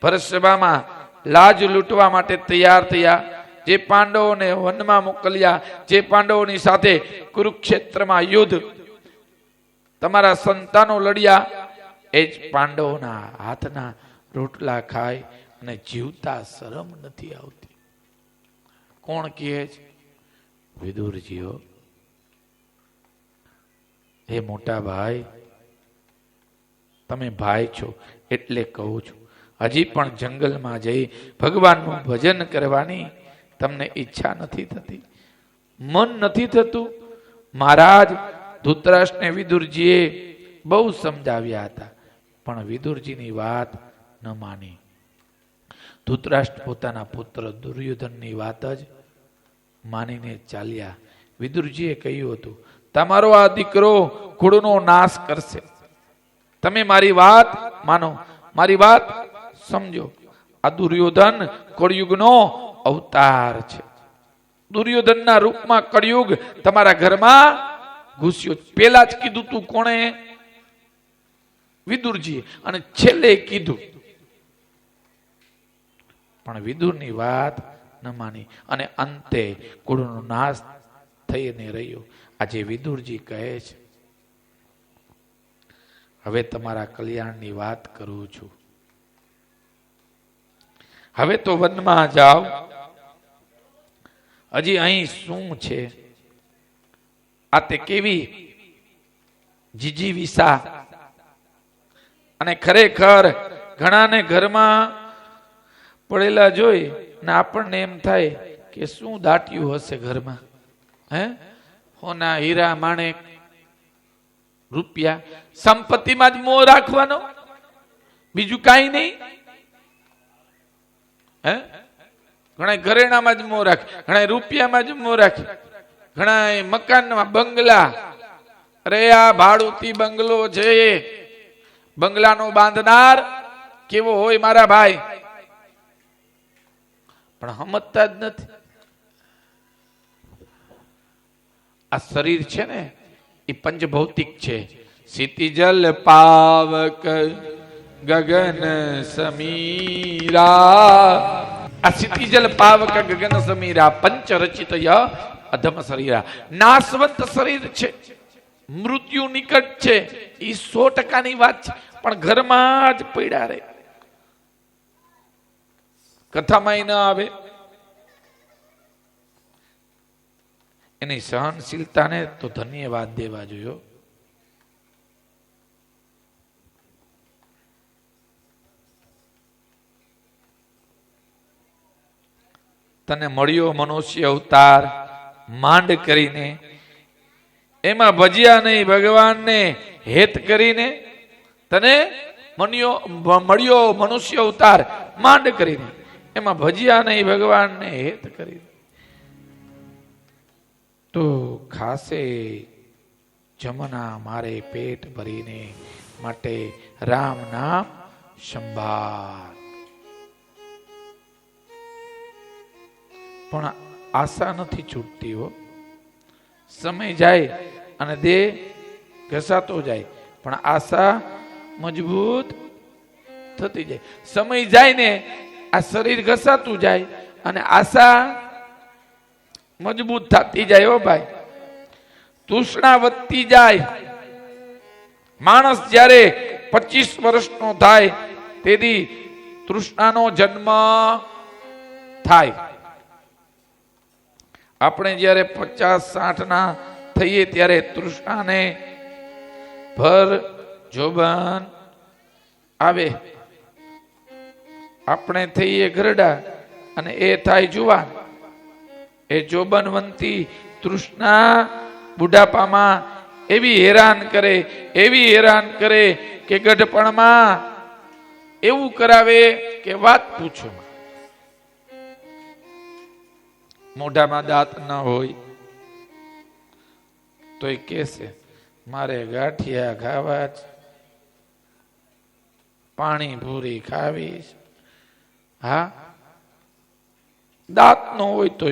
ભરતસભામાં લાજ લૂંટવા માટે તૈયાર થયા, જે પાંડવોને વનમાં મોકલ્યા, જે પાંડવોની સાથે કુરુક્ષેત્રમાં યુદ્ધ તમારા સંતાનો લડ્યા, એ જ પાંડવોના હાથના રોટલા ખાય અને જીવતા શરમ નથી આવતી. કોણ કહે છે? વિદુરજીઓ. હે મોટા ભાઈ, તમે ભાઈ છો એટલે કહું છું, હજી પણ જંગલમાં જઈ ભગવાનનું ભજન કરવાની તમને ઈચ્છા નથી થતી, મન નથી થતું? મહારાજ ધૃતરાષ્ટ્રને વિદુરજીએ બહુ સમજાવ્યા હતા પણ વિદુરજીની વાત ન માની. ધૃતરાષ્ટ્ર પોતાના પુત્ર દુર્યોધનની વાત જ માનીને ચાલ્યા. વિદુરજીએ કહ્યું હતું, તમારો આ દીકરો કુળનો નાશ કરશે. તમે મારી વાત માનો, મારી વાત સમજો. આ દુર્યોધન કળિયુગનો અવતાર છે. દુર્યોધનના રૂપમાં કળિયુગ તમારા ઘરમાં ઘૂસ્યો. પેલા જ કીધું તું કોણે? વિદુરજી. અને છેલ્લે કીધું, પણ વિદુરની વાત ન માની અને અંતે કુળનો નાશ થઈને રહ્યો. આજે વિદુરજી કહે છે, હવે તમારા કલ્યાણની વાત કરું છું. હવે તો વનમાં જાઓ. હજી અહીં શું છે? આ તે કેવી જીજીવિસા. અને ખરેખર ઘણાને ઘરમાં પડેલા જોઈ ને આપણને એમ થાય કે શું દાટ્યું હશે ઘરમાં. હે, હોના હીરા માણેક રૂપિયા, સંપત્તિમાં જ મોહ રાખવાનો, બીજું કાંઈ નહીં. હે, ઘણા ઘરેણામાં જ મોહ રાખે, ઘણા રૂપિયામાં જ મોહ રાખે, ઘણા મકાનમાં બંગલા. અરે આ ભાડુતી બંગલો છે, બંગલાનો બાંધનાર કેવો હોય મારા ભાઈ, પણ સમજતા જ નથી. આ શરીર છે ને એ પંચભૌતિક છે. ક્ષિતિજલ પાવક ગગન સમીરા. આ ક્ષિતિજલ પાવક ગગન સમીરા પંચ રચિત અધમ શરીરા. નાશવંત શરીર છે, મૃત્યુ નિકટ છે, એ 100% વાત છે, પણ ઘરમાં જ પડ્યા રહે, કથામાં ન આવે. એની સહનશીલતાને તો ધન્યવાદ દેવા જોઈએ. તને મળ્યો મનુષ્ય અવતાર માંડ કરીને, એમાં ભજ્યા નહીં ભગવાનને હેત કરીને. તને મળ્યો મનુષ્ય અવતાર માંડ કરીને, એમાં ભજ્યા નહીં ભગવાનને હેત કરીને. તો ખાસે જમના મારે પેટ ભરીને, માટે રામ નામ સંભાળ. પણ આશા નથી છૂટતી હો. સમય જાય અને દેહ ઘસાતો જાય, પણ આશા મજબૂત થતી જાય. સમય જાય ને આ શરીર ઘસાતું જાય અને આશા મજબૂત થતી જાય. હો ભાઈ, તૃષ્ણા વધતી જાય. માણસ જ્યારે 25 વર્ષનો થાય તેથી તૃષ્ણાનો જન્મ થાય. આપણે જ્યારે 50-60 ના થઈએ ત્યારે તૃષ્ણાને ભર જોબાન આવે. આપણે થઈએ ઘરડા અને એ થાય જુવાન. એ જોબનવંતી તૃષ્ણા બુઢાપામાં એવી હેરાન કરે કે ગઢપણમાં એવું કરાવે કે વાત પૂછો. મોઢામાં દાંત ન હોય તો એ કહેશે મારે ગાંઠિયા ખાવા જ, પાણી પૂરી ખાવીશ. હા, દાંત ન હોય તો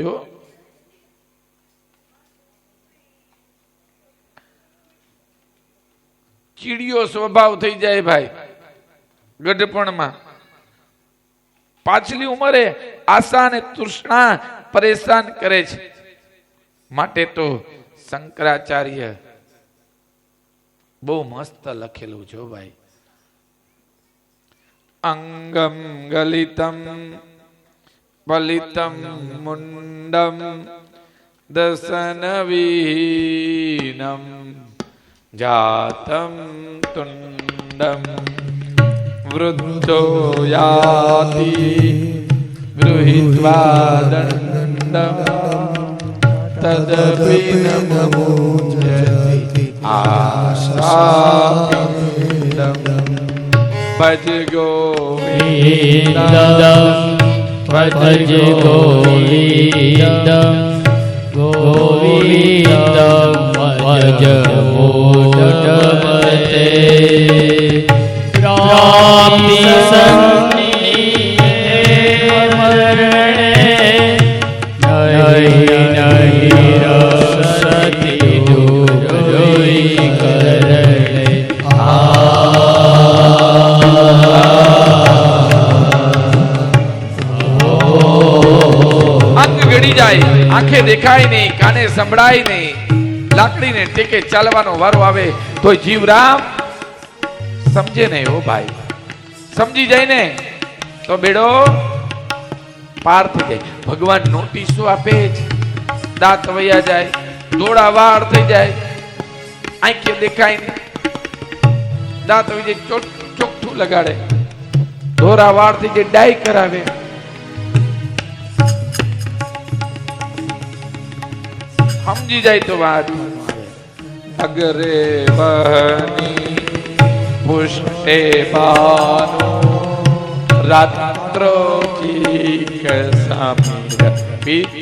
ચીડિયો સ્વભાવ થઈ જાય ભાઈ ગઢપણમાં. પાછલી ઉંમરે આશા અને તૃષ્ણા પરેશાન કરે છે. માટે તો શંકરાચાર્ય બહુ મસ્ત લખેલું જો ભાઈ. અંગમ ગલિતમ પલિતમ મુંડમ દસન વિહીનમ જાતમ તુંડમ વૃદ્ધો યાતિ ગૃહીત્વા દંડમ તદપી ન મુંજતિ આશાપિંડમ ભજ ગોવિંદમ ભજ ગોવિંદમ ગોવિંદમ ભજ મૂઢમતે પ્રાપ્તિ સન્નિધે મરણે નહીં નહીં રસતિ દૂર આંખે દેખાય નહીં, કાને સંભળાય નહીં, લાકડીને ટેકે ચાલવાનો વારો આવે તો જીવરામ સમજે નહીં. ઓ ભાઈ, સમજી જાય ને તો બેડો પાર થઈ જાય. ભગવાન નોટિસો આપે છે, દાંત વયા જાય, દોડા વાળ થઈ જાય, આંખે દેખાય નહીં, દાંત વહી જાય, ચોખ્ઠું લગાડે, દોરા વાળ થઈ જાય, ડાય કરાવે. સમજી જાય તો વાત. અગરે બની પુષ્ટે બાનો રાત્રો કી કસમીર પીત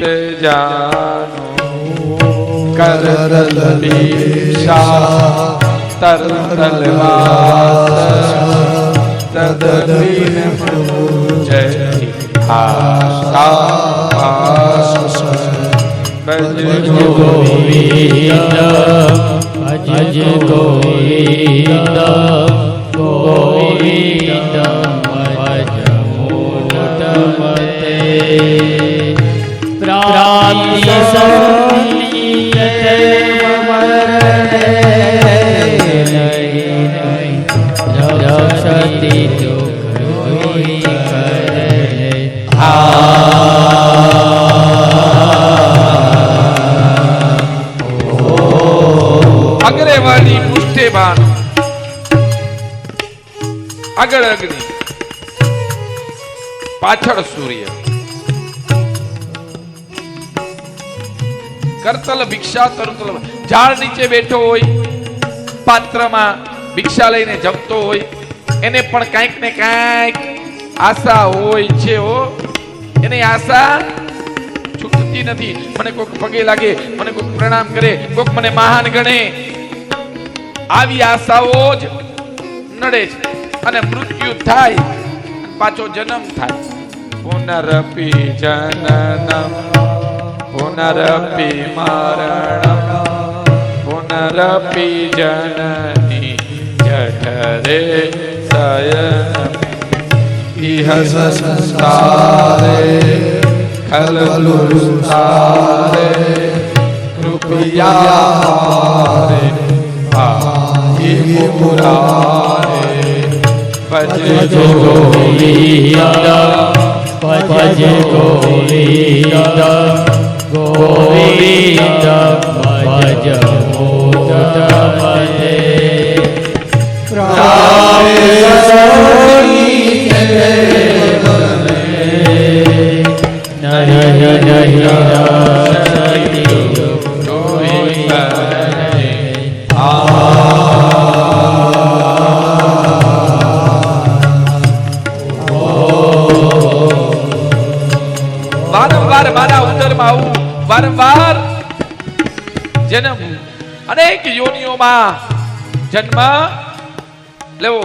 જાનો કરતલ દીશા તરતલવાસ તદબીન જય આશા ભજ ગોવિંદ ભજ ગોવિંદ ગોવિંદ ભજ મૂઢમતે પ્રાપ્તિ રક્ષતિ અગ્રેવાળી પુષ્ટે બાણ, આગળ અગ્નિ, પાછળ સૂર્ય. કરતલ ભિક્ષા તરુતલ, ઝાડ નીચે બેઠો હોય, પાત્રમાં ભિક્ષા લઈને જમતો હોય, એને પણ કાંઈક ને કાંઈક આશા હોય છે. એની આશા છૂટતી નથી. મને કોઈક પગે લાગે, મને કોઈક પ્રણામ કરે, કોઈક મને મહાન ગણે, આવી આશાઓ જ નડે છે. અને મૃત્યુ થાય, પાછો જન્મ થાય. પુનરપી જનનમ પુનરપી મરણમ પુનરપી જનની જઠરે શયનમ ઇહ સંસારે ખલલુસારે કૃપયા પાહિ મુરારે. ભજ ગોવિંદ ભજ ગોવિંદ ગોવિંદ ભજ મૂઢમતે વારંવાર મારા ઉદરમાં આવું, વારંવાર જન્મ, અનેક યોનિઓમાં જન્મ લેવો.